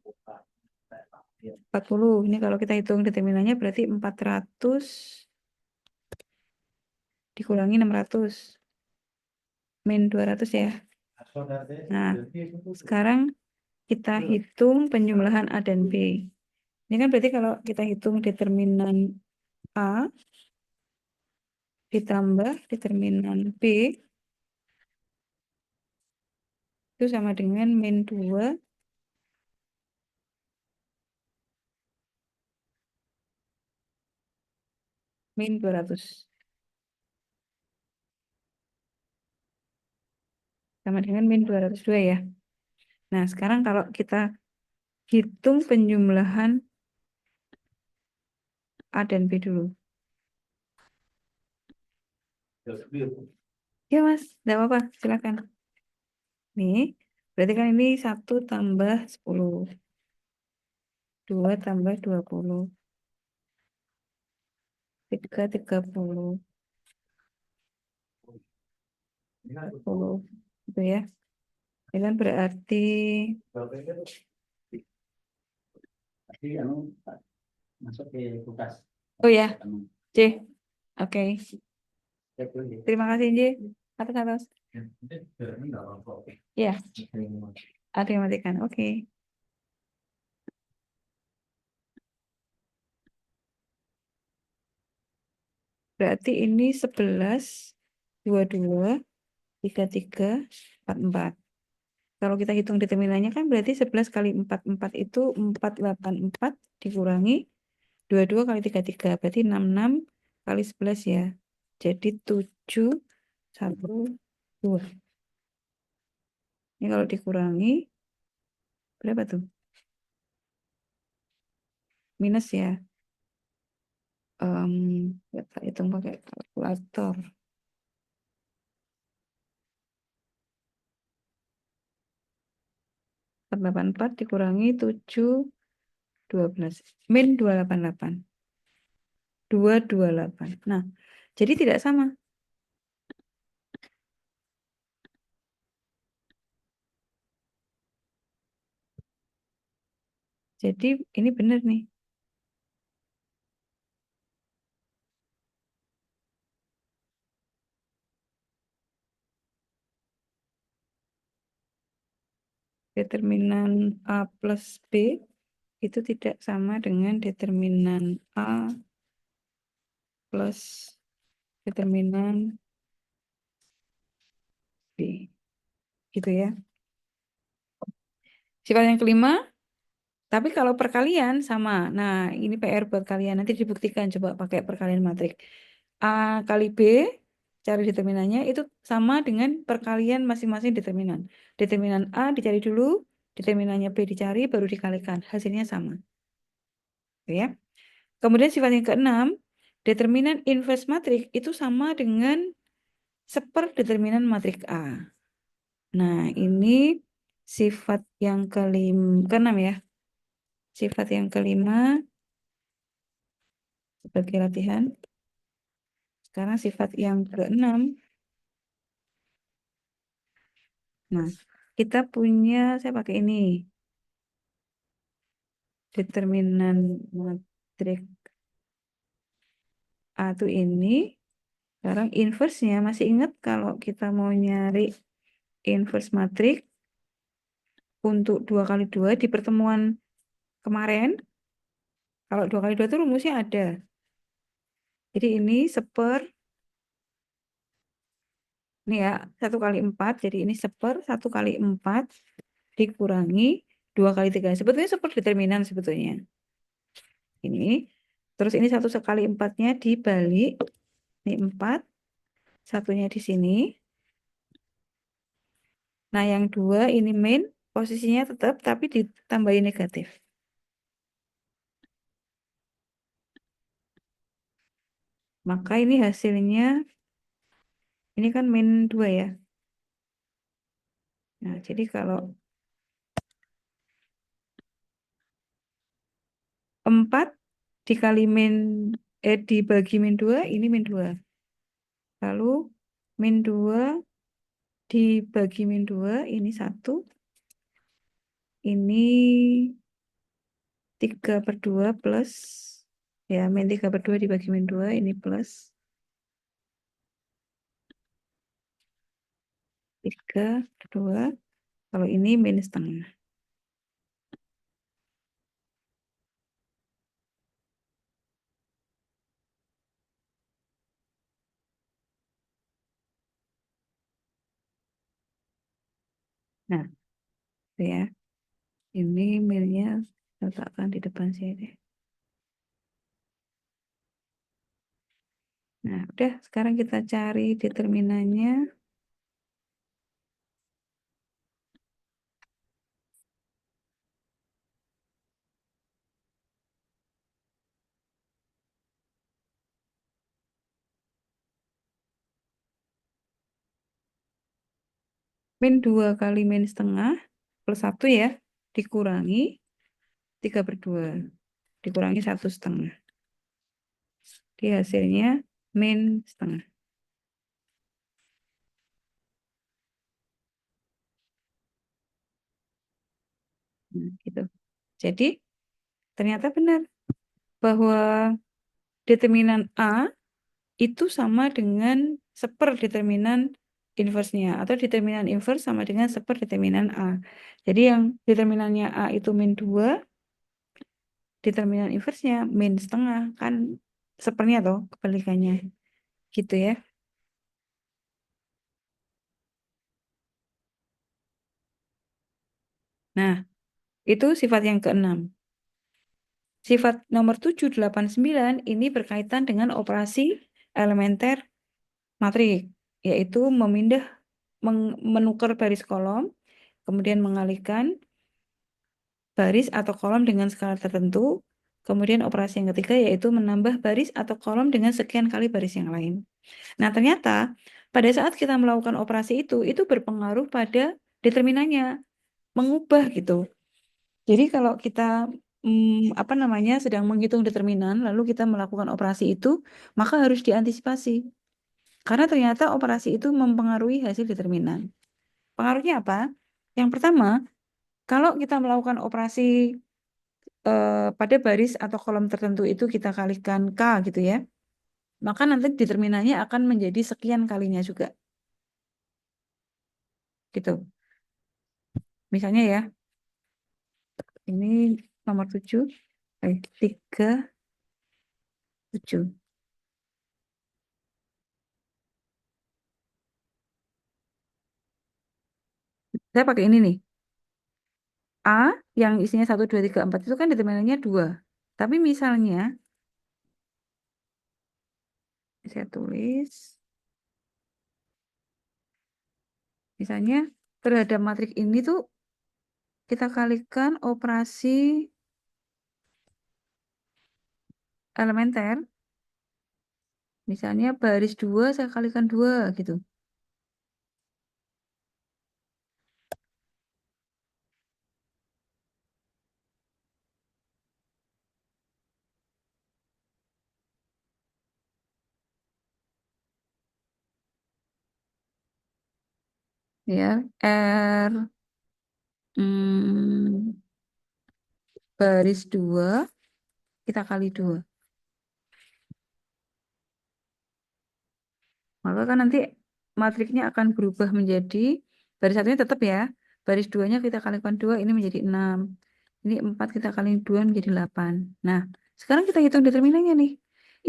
40. Ini kalau kita hitung determinannya berarti 400 dikurangi 600. Min 200 ya. Nah, sekarang kita hitung penjumlahan A dan B. Ini kan berarti kalau kita hitung determinan A ditambah determinan B itu sama dengan min 2 min 200. Sama dengan min 202 ya. Nah, sekarang kalau kita hitung penjumlahan A dan B dulu. Ya Mas, tidak apa-apa, silakan. Nih, berarti kan ini 1 tambah 10. 2 tambah 20. 3, 30. 40. Gitu ya. Ini kan berarti, oh ya, C. Oke. Terima kasih, J. Atas. Ya, ada yang matikan. Oke. Berarti ini 11, 22, 33, 44. Kalau kita hitung determinannya kan berarti 11 kali 44 itu 484 dikurangi 22 kali 33. Berarti 66 kali 11 ya. Jadi 7, 1, 2. Ini kalau dikurangi berapa tuh? Minus ya. Kita hitung pakai kalkulator. 484 dikurangi 7, 12. Min 288. 228. Nah, jadi tidak sama. Jadi ini benar nih. Determinan A plus B itu tidak sama dengan determinan A plus determinan B. Gitu ya. Sifat yang kelima, tapi kalau perkalian sama. Nah, ini PR buat kalian. Nanti dibuktikan coba pakai perkalian matrik. A kali B, cari determinannya itu sama dengan perkalian masing-masing determinan. Determinan A dicari dulu, determinannya B dicari, baru dikalikan. Hasilnya sama. Oke ya. Kemudian sifat yang keenam, determinan inverse matrik itu sama dengan seperdeterminan matrik A. Nah, ini sifat yang keenam ya. Sifat yang kelima sebagai latihan. Sekarang sifat yang keenam. Nah, kita punya, saya pakai ini. Determinan matrik A itu ini. Sekarang inverse-nya, masih ingat kalau kita mau nyari inverse matrik untuk 2 kali 2 di pertemuan kemarin, kalau 2 kali 2 itu rumusnya ada. Jadi ini ini ya, 1 kali 4, jadi ini 1 kali 4 dikurangi 2 kali 3. Sebetulnya determinan sebetulnya. Ini, terus ini 1 kali 4-nya dibalik, ini 4, satunya di sini. Nah, yang 2 ini min, posisinya tetap, tapi ditambahin negatif. Maka ini hasilnya, ini kan min 2 ya. Nah, jadi kalau 4 dikali dibagi min 2, ini min 2. Lalu min 2 dibagi min 2, ini 1. Ini 3/2 plus, ya min 3/2 dibagi min 2, ini plus 3 per 2. Kalau ini min setengah. Nah, itu ya. Ini minnya letakkan di depan sini. Nah, udah. Sekarang kita cari determinannya. Min 2 kali min setengah plus 1 ya. Dikurangi 3 per 2. Dikurangi 1,5. Di hasilnya min setengah. Nah, gitu. Jadi, ternyata benar bahwa determinan A itu sama dengan seperdeterminan inversenya. Atau determinan inverse sama dengan seperdeterminan A. Jadi yang determinannya A itu min 2, determinan inversenya min setengah. Kan sepernya toh kebalikannya. Gitu ya. Nah, itu sifat yang keenam. Sifat nomor 7, 8, 9 ini berkaitan dengan operasi elementer matrik, yaitu menukar baris kolom, kemudian mengalihkan baris atau kolom dengan skala tertentu, kemudian operasi yang ketiga yaitu menambah baris atau kolom dengan sekian kali baris yang lain. Nah, ternyata pada saat kita melakukan operasi itu berpengaruh pada determinannya, mengubah gitu. Jadi kalau kita sedang menghitung determinan, lalu kita melakukan operasi itu, maka harus diantisipasi. Karena ternyata operasi itu mempengaruhi hasil determinan. Pengaruhnya apa? Yang pertama, kalau kita melakukan operasi pada baris atau kolom tertentu itu kita kalikan K gitu ya, maka nanti determinannya akan menjadi sekian kalinya juga. Gitu. Misalnya ya, ini nomor 7, 3, 7. Saya pakai ini nih. A yang isinya 1, 2, 3, 4 itu kan determinannya 2. Tapi misalnya, saya tulis, misalnya terhadap matriks ini tuh kita kalikan operasi elementer. Misalnya baris 2 saya kalikan 2 gitu. Ya, R hmm, baris 2 kita kali 2. Maka kan nanti matriksnya akan berubah menjadi baris satunya tetap ya. Baris 2-nya kita kalikan 2 ini menjadi 6. Ini 4 kita kali 2 menjadi 8. Nah, sekarang kita hitung determinannya nih.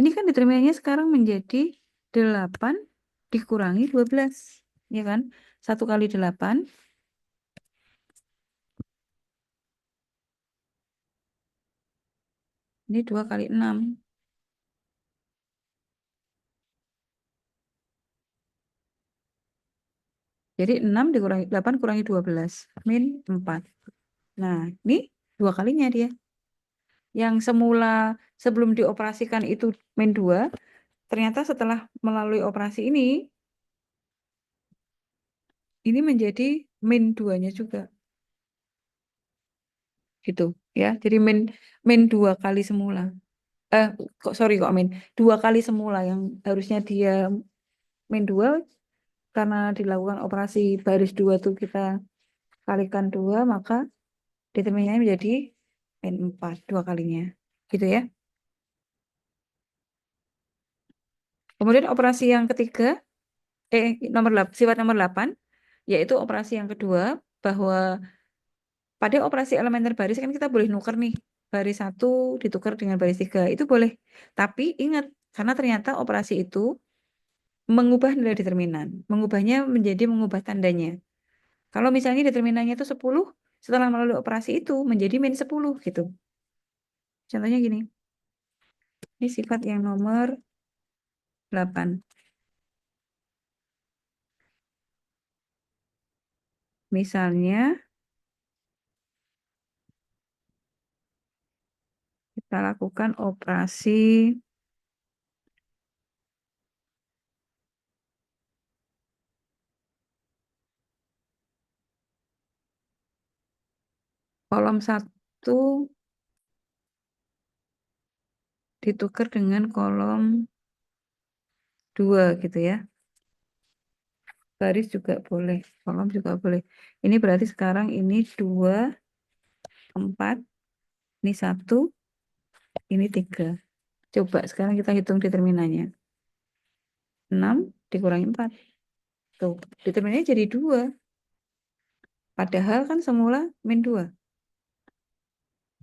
Ini kan determinannya sekarang menjadi 8 dikurangi 12. Ya kan? 1 kali 8. Ini 2 kali 6. Jadi 6 dikurangi 8 kurangi 12. Min 4. Nah, ini 2 kalinya dia. Yang semula sebelum dioperasikan itu min 2, ternyata setelah melalui operasi ini menjadi min 2-nya juga. Gitu ya. Jadi min 2 kali semula. Kok min. 2 kali semula yang harusnya dia min 2 karena dilakukan operasi baris 2 tuh kita kalikan 2, maka determinannya menjadi min 4, 2 kalinya. Gitu ya. Kemudian operasi yang ketiga, sifat nomor 8, yaitu operasi yang kedua, bahwa pada operasi elementer baris kan kita boleh nuker nih, baris 1 ditukar dengan baris 3, itu boleh. Tapi ingat, karena ternyata operasi itu mengubah nilai determinan, mengubahnya menjadi mengubah tandanya. Kalau misalnya determinannya itu 10, setelah melalui operasi itu menjadi min 10 gitu. Contohnya gini, ini sifat yang nomor 8. Misalnya, kita lakukan operasi kolom 1 ditukar dengan kolom 2 gitu ya. Baris juga boleh, kolom juga boleh. Ini berarti sekarang ini 2, 4, ini 1, ini 3. Coba sekarang kita hitung determinannya. 6 dikurangi 4. Tuh, determinannya jadi 2. Padahal kan semula min 2.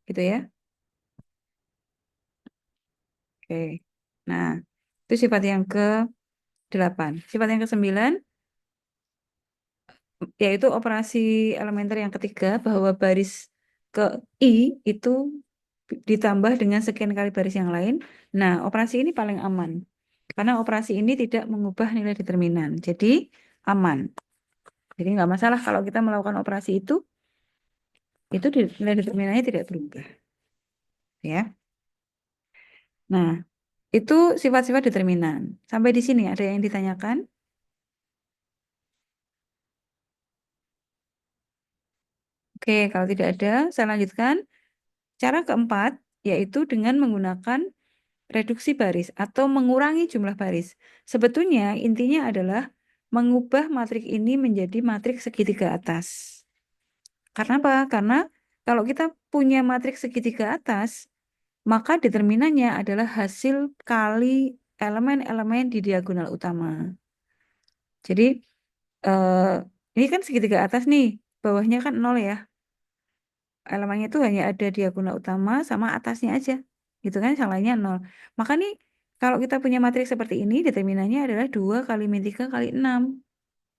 Gitu ya. Oke. Nah, itu sifat yang ke-8. Sifat yang ke-9 yaitu operasi elementer yang ketiga, bahwa baris ke I itu ditambah dengan sekian kali baris yang lain. Nah, operasi ini paling aman. Karena operasi ini tidak mengubah nilai determinan. Jadi aman. Jadi nggak masalah kalau kita melakukan operasi itu nilai determinannya tidak berubah. Ya. Nah, itu sifat-sifat determinan. Sampai di sini ada yang ditanyakan? Oke, kalau tidak ada, saya lanjutkan. Cara keempat, yaitu dengan menggunakan reduksi baris atau mengurangi jumlah baris. Sebetulnya intinya adalah mengubah matriks ini menjadi matriks segitiga atas. Karena apa? Karena kalau kita punya matriks segitiga atas, maka determinannya adalah hasil kali elemen-elemen di diagonal utama. Jadi eh, ini kan segitiga atas nih, bawahnya kan 0 ya. Elemennya itu hanya ada diagonal utama sama atasnya aja. Gitu kan, salahnya 0. Maka nih, kalau kita punya matriks seperti ini, determinannya adalah 2 kali min 3 kali 6.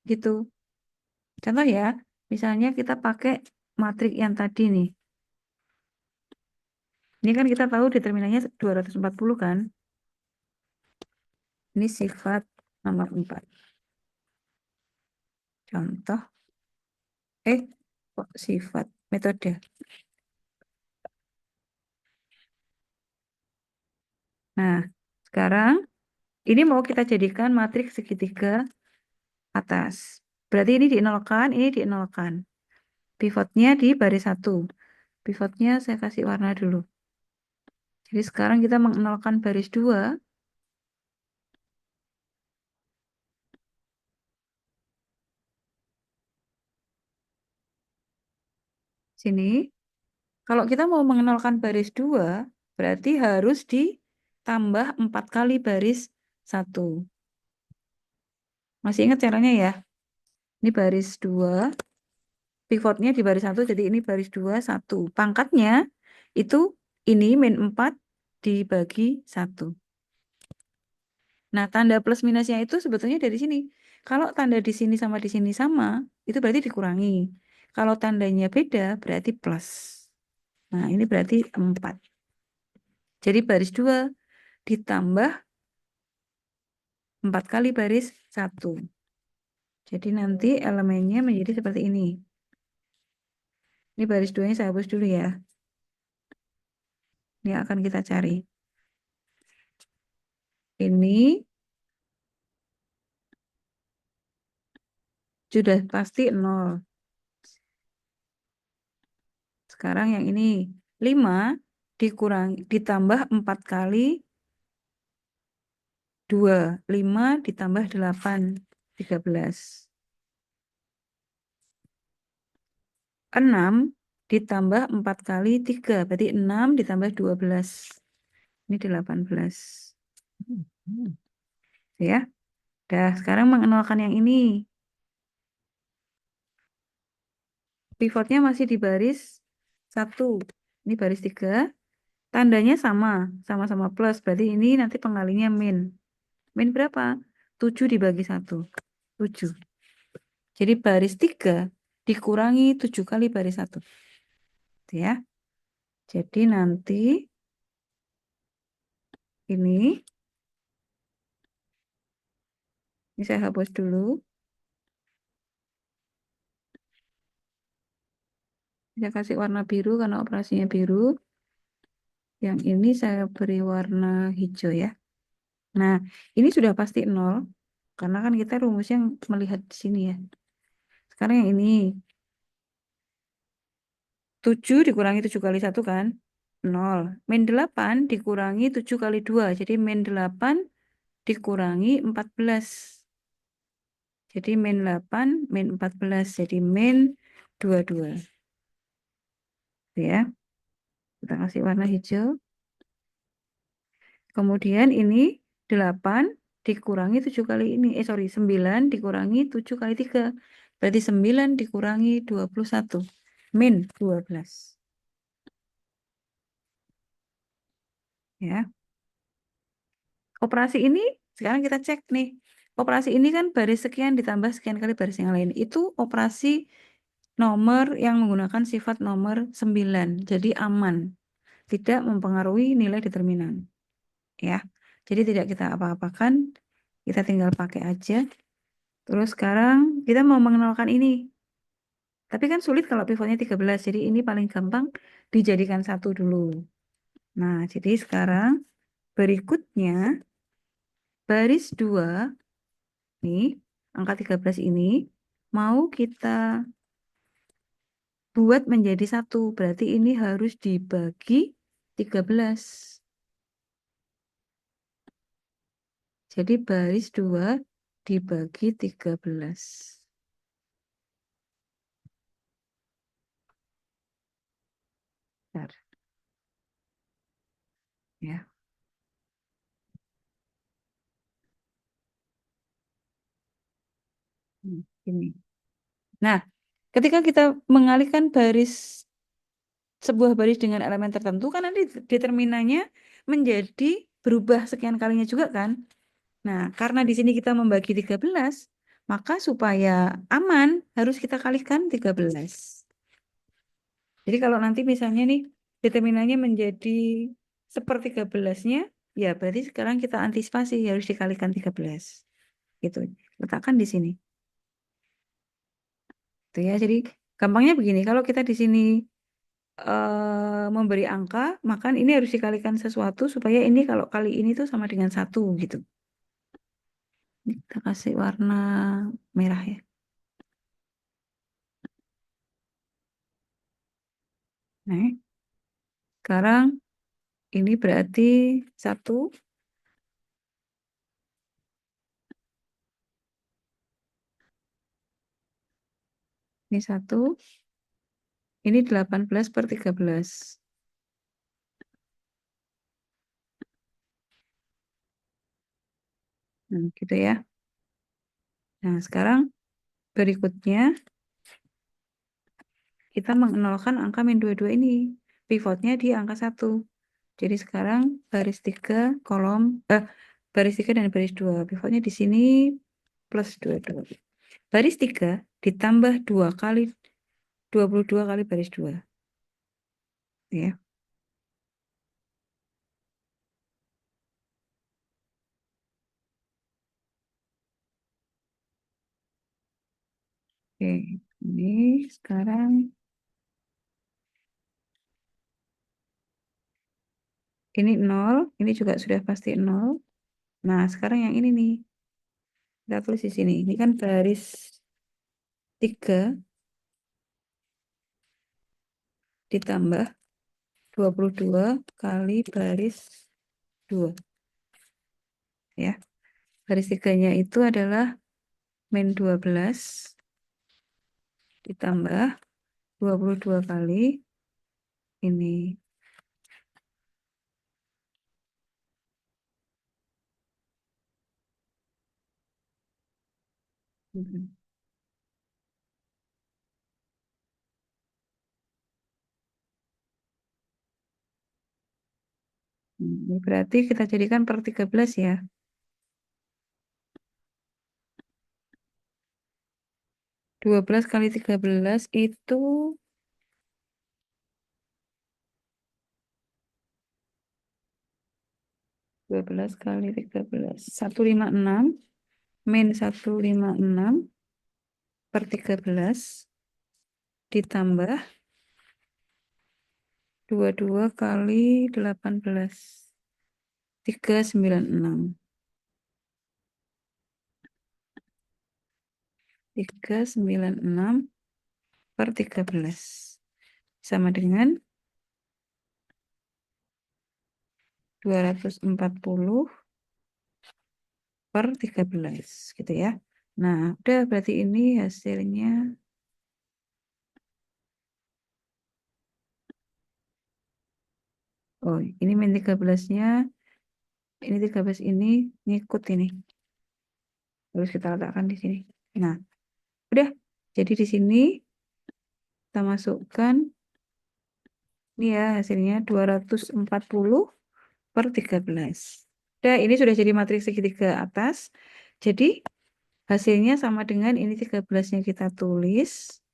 Gitu. Contoh ya, misalnya kita pakai matriks yang tadi nih. Ini kan kita tahu determinannya 240 kan. Ini sifat nomor 4. Contoh, kok sifat metode. Nah, sekarang ini mau kita jadikan matriks segitiga atas. Berarti ini dienolkan, ini dienolkan. Pivotnya di baris 1. Pivotnya saya kasih warna dulu. Jadi sekarang kita mengenalkan baris 2. Sini. Kalau kita mau mengenalkan baris 2, berarti harus ditambah 4 kali baris 1. Masih ingat caranya ya? Ini baris 2. Pivotnya di baris 1, jadi ini baris 2, 1. Pangkatnya itu ini min 4 dibagi 1. Nah, tanda plus minusnya itu sebetulnya dari sini. Kalau tanda di sini sama di sini sama, itu berarti dikurangi. Kalau tandanya beda, berarti plus. Nah, ini berarti 4. Jadi baris 2 ditambah 4 kali baris 1. Jadi nanti elemennya menjadi seperti ini. Ini baris 2-nya saya hapus dulu ya. Ini akan kita cari. Ini sudah pasti 0. Sekarang yang ini 5 ditambah 4 kali 2. 5 ditambah 8, 13. 6 ditambah 4 kali 3, berarti 6 ditambah 12. Ini 18. Ya. Dah, sekarang mengenalkan yang ini. pivotnya masih di baris 1. Ini baris 3. Tandanya sama, sama-sama plus. Berarti ini nanti pengalinya min. Min berapa? 7 dibagi 1. 7. Jadi baris 3 dikurangi 7 kali baris 1. Gitu ya. Jadi nanti ini saya hapus dulu. Saya kasih warna biru karena operasinya biru. Yang ini saya beri warna hijau ya. Nah, ini sudah pasti 0. Karena kan kita rumusnya melihat di sini ya. Sekarang yang ini. 7 dikurangi 7 kali 1 kan? 0. Min 8 dikurangi 7 kali 2. Jadi min 8 dikurangi 14. Jadi min 8, min 14. Jadi min 22. Ya. Kita kasih warna hijau. Kemudian ini 8 dikurangi 7 kali ini. 9 dikurangi 7 kali 3. Berarti 9 dikurangi 21. Min 12. Ya. Operasi ini sekarang kita cek nih. Operasi ini kan baris sekian ditambah sekian kali baris yang lain. Itu operasi nomor yang menggunakan sifat nomor 9. Jadi aman. Tidak mempengaruhi nilai determinan. Ya. Jadi tidak kita apa-apakan. Kita tinggal pakai aja. Terus sekarang kita mau mengenalkan ini. Tapi kan sulit kalau pivotnya 13. Jadi ini paling gampang dijadikan satu dulu. Nah, jadi sekarang berikutnya baris 2 nih, angka 13 ini mau kita buat menjadi satu. Berarti ini harus dibagi 13. Jadi baris 2 dibagi 13. Bentar, ya. Ini. Nah, ketika kita mengalihkan sebuah baris dengan elemen tertentu kan nanti determinannya menjadi berubah sekian kalinya juga kan. Nah, karena di sini kita membagi 13, maka supaya aman harus kita kalikan 13. Jadi kalau nanti misalnya nih determinannya menjadi sepertiga belasnya, ya berarti sekarang kita antisipasi harus dikalikan 13. Gitu. Letakkan di sini. Gitu ya. Jadi gampangnya begini, kalau kita di sini memberi angka, maka ini harus dikalikan sesuatu supaya ini kalau kali ini tuh sama dengan 1 gitu. Ini kita kasih warna merah ya. Nah, sekarang ini berarti 1, ini 1, ini 18/13. Nah, gitu ya. Nah, sekarang berikutnya kita mengenalkan angka min 22 ini. Pivotnya di angka 1. Jadi sekarang baris 3 kolom baris 3 dan baris 2. Pivotnya di sini plus 22. Baris 3 ditambah 2 kali 22 kali baris 2. Ya. Oke, ini sekarang ini 0, ini juga sudah pasti 0. Nah, sekarang yang ini nih. Kita tulis di sini. Ini kan baris 3 ditambah 22 kali baris 2. Ya. Baris 3-nya itu adalah min 12 ditambah 22 kali ini. Mhm. Ini berarti kita jadikan per 13 ya. 12 kali 13 itu 12 kali 13. 156 min 156 per 13 ditambah 22 kali 18. 396. 396 per 13. Sama dengan 240 per 13 gitu ya. Nah, udah berarti ini hasilnya. Oh, ini min 13-nya, ini 13 ini ngikut ini. Terus kita letakkan di sini. Nah, udah. Jadi di sini kita masukkan ini ya hasilnya 240 per 13. Udah, ini sudah jadi matriks segitiga atas. Jadi hasilnya sama dengan ini 13-nya kita tulis.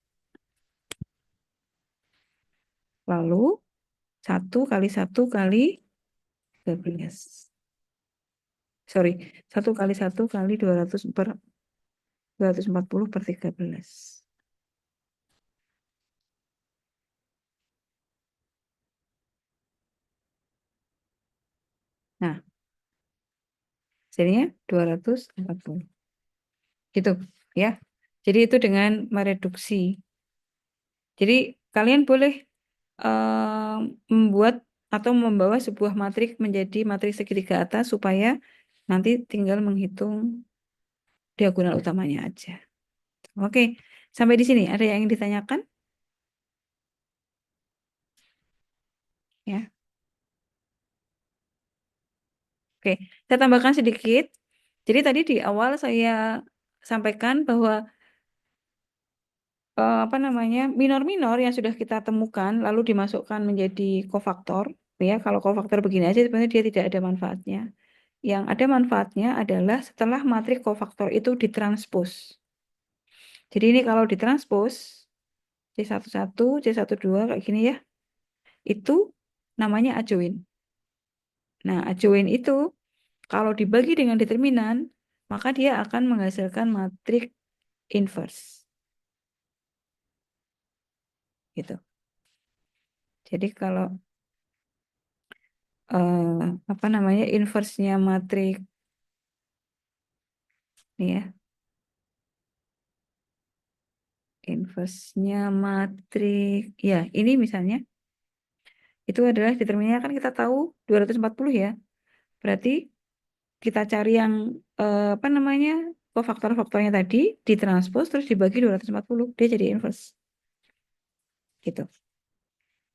Lalu 1 kali 1 kali 13. Sorry, 1 kali 1 kali 240 per 13. Nah, jadinya 240. Gitu ya. Jadi itu dengan mereduksi. Jadi kalian boleh membuat atau membawa sebuah matriks menjadi matriks segitiga atas supaya nanti tinggal menghitung diagonal utamanya aja. Oke, sampai di sini ada yang ingin ditanyakan? Ya. Oke, saya tambahkan sedikit. Jadi tadi di awal saya sampaikan bahwa apa namanya minor-minor yang sudah kita temukan lalu dimasukkan menjadi kofaktor. Ya, kalau kofaktor begini aja sebenarnya dia tidak ada manfaatnya. Yang ada manfaatnya adalah setelah matriks kofaktor itu ditranspos. Jadi ini kalau ditranspos C11, C12 kayak gini ya, itu namanya adjoin. Nah, adjoin itu kalau dibagi dengan determinan, maka dia akan menghasilkan matriks inverse. Gitu. Jadi kalau apa namanya inverse-nya matriks nih ya, inverse-nya matriks ya, ini misalnya itu adalah determinannya kan kita tahu 240 ya. Berarti kita cari yang apa namanya kofaktor-faktornya tadi ditranspos terus dibagi 240 dia jadi inverse gitu.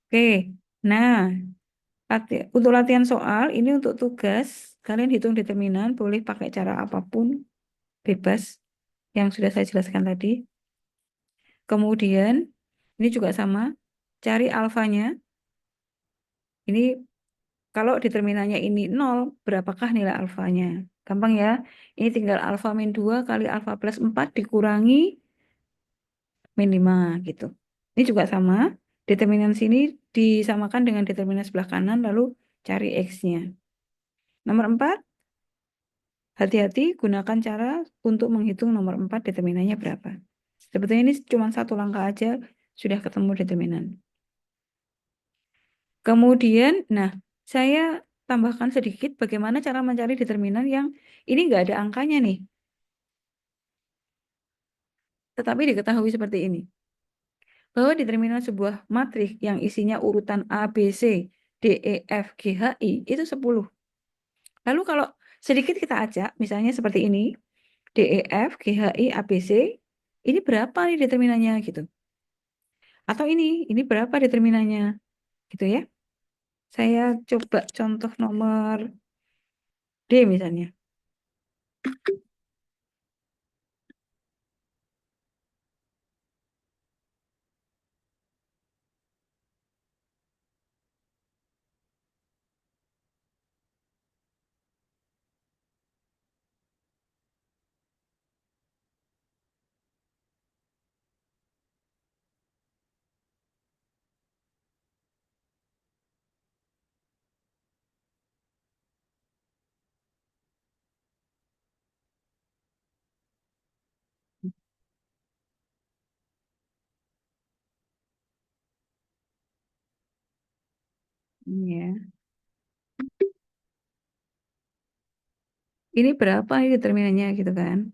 Oke, nah untuk latihan soal ini untuk tugas kalian hitung determinan boleh pakai cara apapun bebas yang sudah saya jelaskan tadi. Kemudian ini juga sama cari alfanya. Ini kalau determinannya ini 0 berapakah nilai alfanya? Gampang ya. Ini tinggal alfa min 2 kali alfa plus 4 dikurangi min 5 gitu. Ini juga sama. Determinan sini disamakan dengan determinan sebelah kanan lalu cari X-nya. Nomor 4, hati-hati gunakan cara untuk menghitung nomor 4 determinannya berapa. Sebetulnya ini cuma satu langkah aja sudah ketemu determinan. Kemudian, nah saya tambahkan sedikit bagaimana cara mencari determinan yang ini nggak ada angkanya nih. Tetapi diketahui seperti ini. Bahwa determinan sebuah matriks yang isinya urutan A, B, C, D, E, F, G, H, I itu 10. Lalu kalau sedikit kita acak, misalnya seperti ini, D, E, F, G, H, I, A, B, C, ini berapa nih determinannya gitu. Atau ini berapa determinannya gitu ya. Saya coba contoh nomor D misalnya. Ya. Ini berapa ini determinannya gitu kan.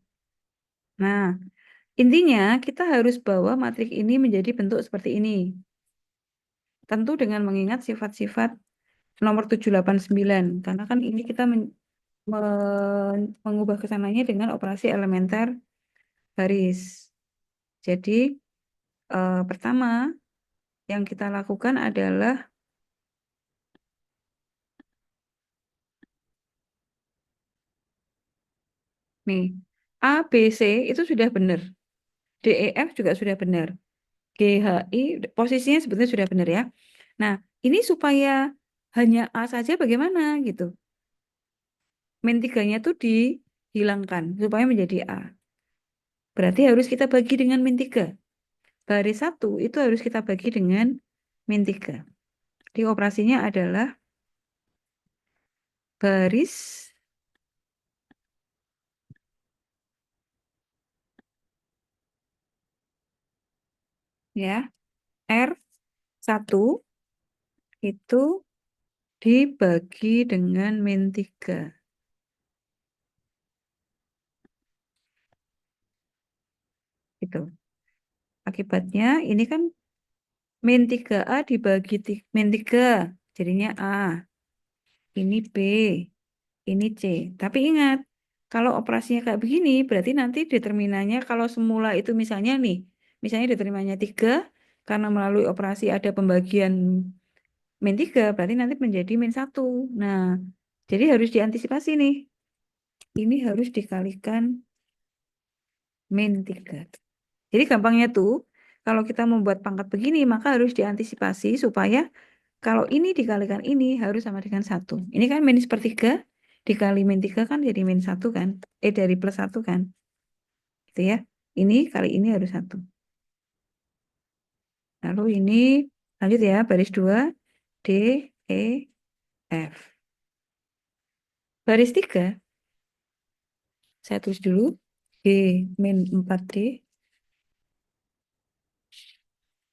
Nah, intinya kita harus bawa matrik ini menjadi bentuk seperti ini. Tentu dengan mengingat sifat-sifat nomor 789. Karena kan ini kita mengubah kesananya dengan operasi elementer baris. Jadi, pertama yang kita lakukan adalah nih, A, B, C itu sudah benar. D, E, F juga sudah benar. G, H, I posisinya sebetulnya sudah benar ya. Nah, ini supaya hanya A saja bagaimana gitu. Min 3-nya tuh dihilangkan supaya menjadi A. Berarti harus kita bagi dengan min 3. Baris 1 itu harus kita bagi dengan min 3. Di operasinya adalah baris ya R1 itu dibagi dengan min 3. Itu. Akibatnya ini kan min 3A dibagi min 3. Jadinya A. Ini B. Ini C. Tapi ingat, kalau operasinya kayak begini, berarti nanti determinannya kalau semula itu misalnya nih, misalnya determinannya 3, karena melalui operasi ada pembagian min 3, berarti nanti menjadi min 1. Nah, jadi harus diantisipasi nih. Ini harus dikalikan min 3. Jadi gampangnya tuh, kalau kita membuat pangkat begini, maka harus diantisipasi supaya kalau ini dikalikan ini harus sama dengan 1. Ini kan min sepertiga, dikali min 3 kan jadi min 1 kan. Dari plus 1 kan. Gitu ya. Ini kali ini harus 1. Lalu ini lanjut ya, baris 2, D, E, F. Baris 3, saya tulis dulu. G min 4D,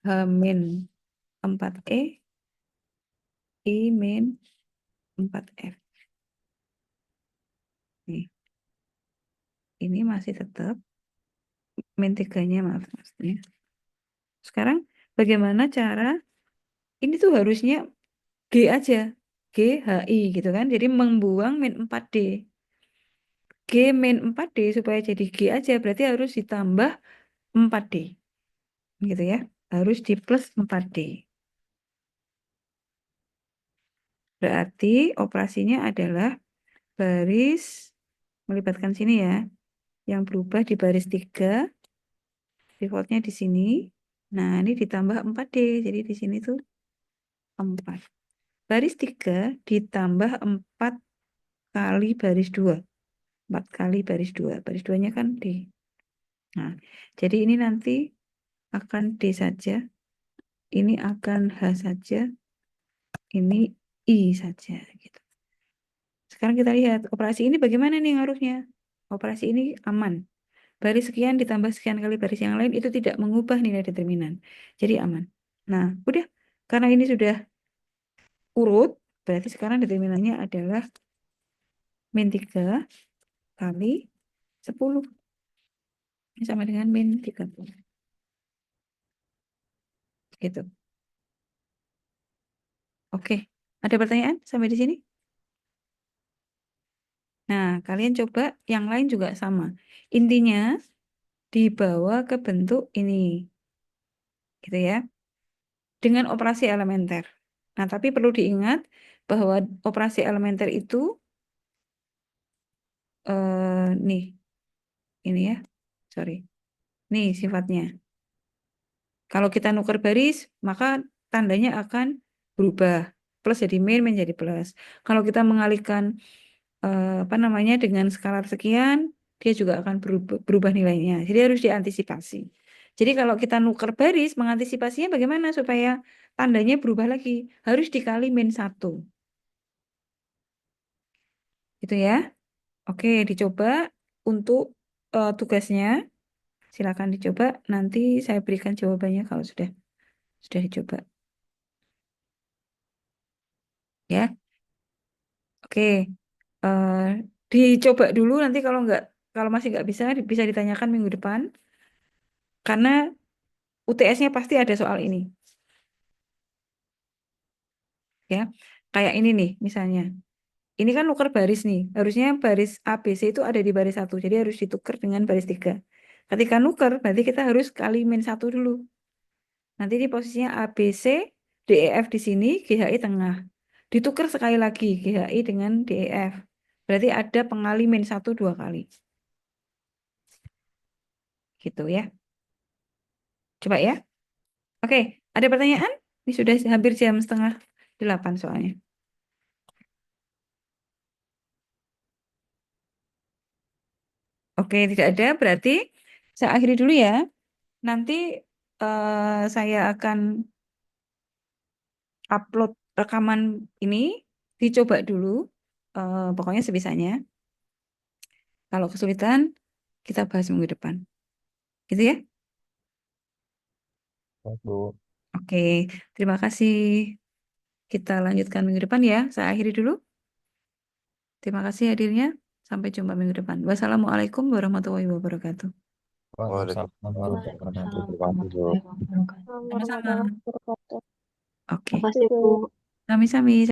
H min 4E, I min 4F. Nih, ini masih tetap min 3-nya, maaf maksudnya. Sekarang bagaimana cara, ini tuh harusnya G aja. G, H, I gitu kan. Jadi membuang min 4D. G min 4D supaya jadi G aja berarti harus ditambah 4D. Gitu ya. Harus di plus 4D. Berarti operasinya adalah baris melibatkan sini ya. Yang berubah di baris 3. Defaultnya di sini. Nah, ini ditambah 4D. Jadi di sini tuh 4. Baris 3 ditambah 4 kali baris 2. 4 kali baris 2. Baris 2-nya kan D. Nah, jadi ini nanti akan D saja. Ini akan H saja. Ini I saja. Gitu. Sekarang kita lihat operasi ini bagaimana nih ngaruhnya. Operasi ini aman. Baris sekian ditambah sekian kali baris yang lain itu tidak mengubah nilai determinan. Jadi aman. Nah, udah. Karena ini sudah urut, berarti sekarang determinannya adalah min 3 kali 10. Ini sama dengan min 30. Gitu. Oke. Ada pertanyaan sampai di sini? Nah, kalian coba yang lain juga sama. Intinya dibawa ke bentuk ini. Gitu ya. Dengan operasi elementer. Nah, tapi perlu diingat bahwa operasi elementer itu nih, ini ya. Sorry. Nih sifatnya. Kalau kita nuker baris, maka tandanya akan berubah. Plus jadi min menjadi plus. Kalau kita mengalihkan apa namanya dengan skalar sekian, dia juga akan berubah nilainya. Jadi harus diantisipasi. Jadi kalau kita nuker baris, mengantisipasinya bagaimana supaya tandanya berubah lagi? Harus dikali min 1. Gitu ya. Oke, dicoba untuk tugasnya. Silakan dicoba. Nanti saya berikan jawabannya kalau sudah dicoba. Ya. Oke. Eh, dicoba dulu nanti kalau masih nggak bisa bisa ditanyakan minggu depan karena UTS-nya pasti ada soal ini ya. Kayak ini nih misalnya. Ini kan nuker baris nih. Harusnya baris ABC itu ada di baris satu. Jadi harus ditukar dengan baris tiga. Ketika nuker, berarti kita harus kali min satu dulu. Nanti di posisinya ABC, DEF di sini, GHI tengah. Ditukar sekali lagi GHI dengan DEF. Berarti ada pengali min satu dua kali. Gitu ya. Coba ya. Oke, ada pertanyaan? Ini sudah hampir jam setengah 8 soalnya. Oke, tidak ada. Berarti saya akhiri dulu ya. Nanti saya akan upload rekaman ini. Dicoba dulu. Pokoknya sebisanya. Kalau kesulitan, kita bahas minggu depan. Gitu ya. Baik, Bu. Oke, terima kasih. Kita lanjutkan minggu depan ya. Saya akhiri dulu. Terima kasih hadirnya. Sampai jumpa minggu depan. Wassalamualaikum warahmatullahi wabarakatuh. Waalaikumsalam warahmatullahi wabarakatuh. Waalaikumsalam Terima kasih, Bu. warahmatullahi wabarakatuh. Sama-sama. Warahmatullahi wabarakatuh. Oke, Makasih, Bu. sami-sami.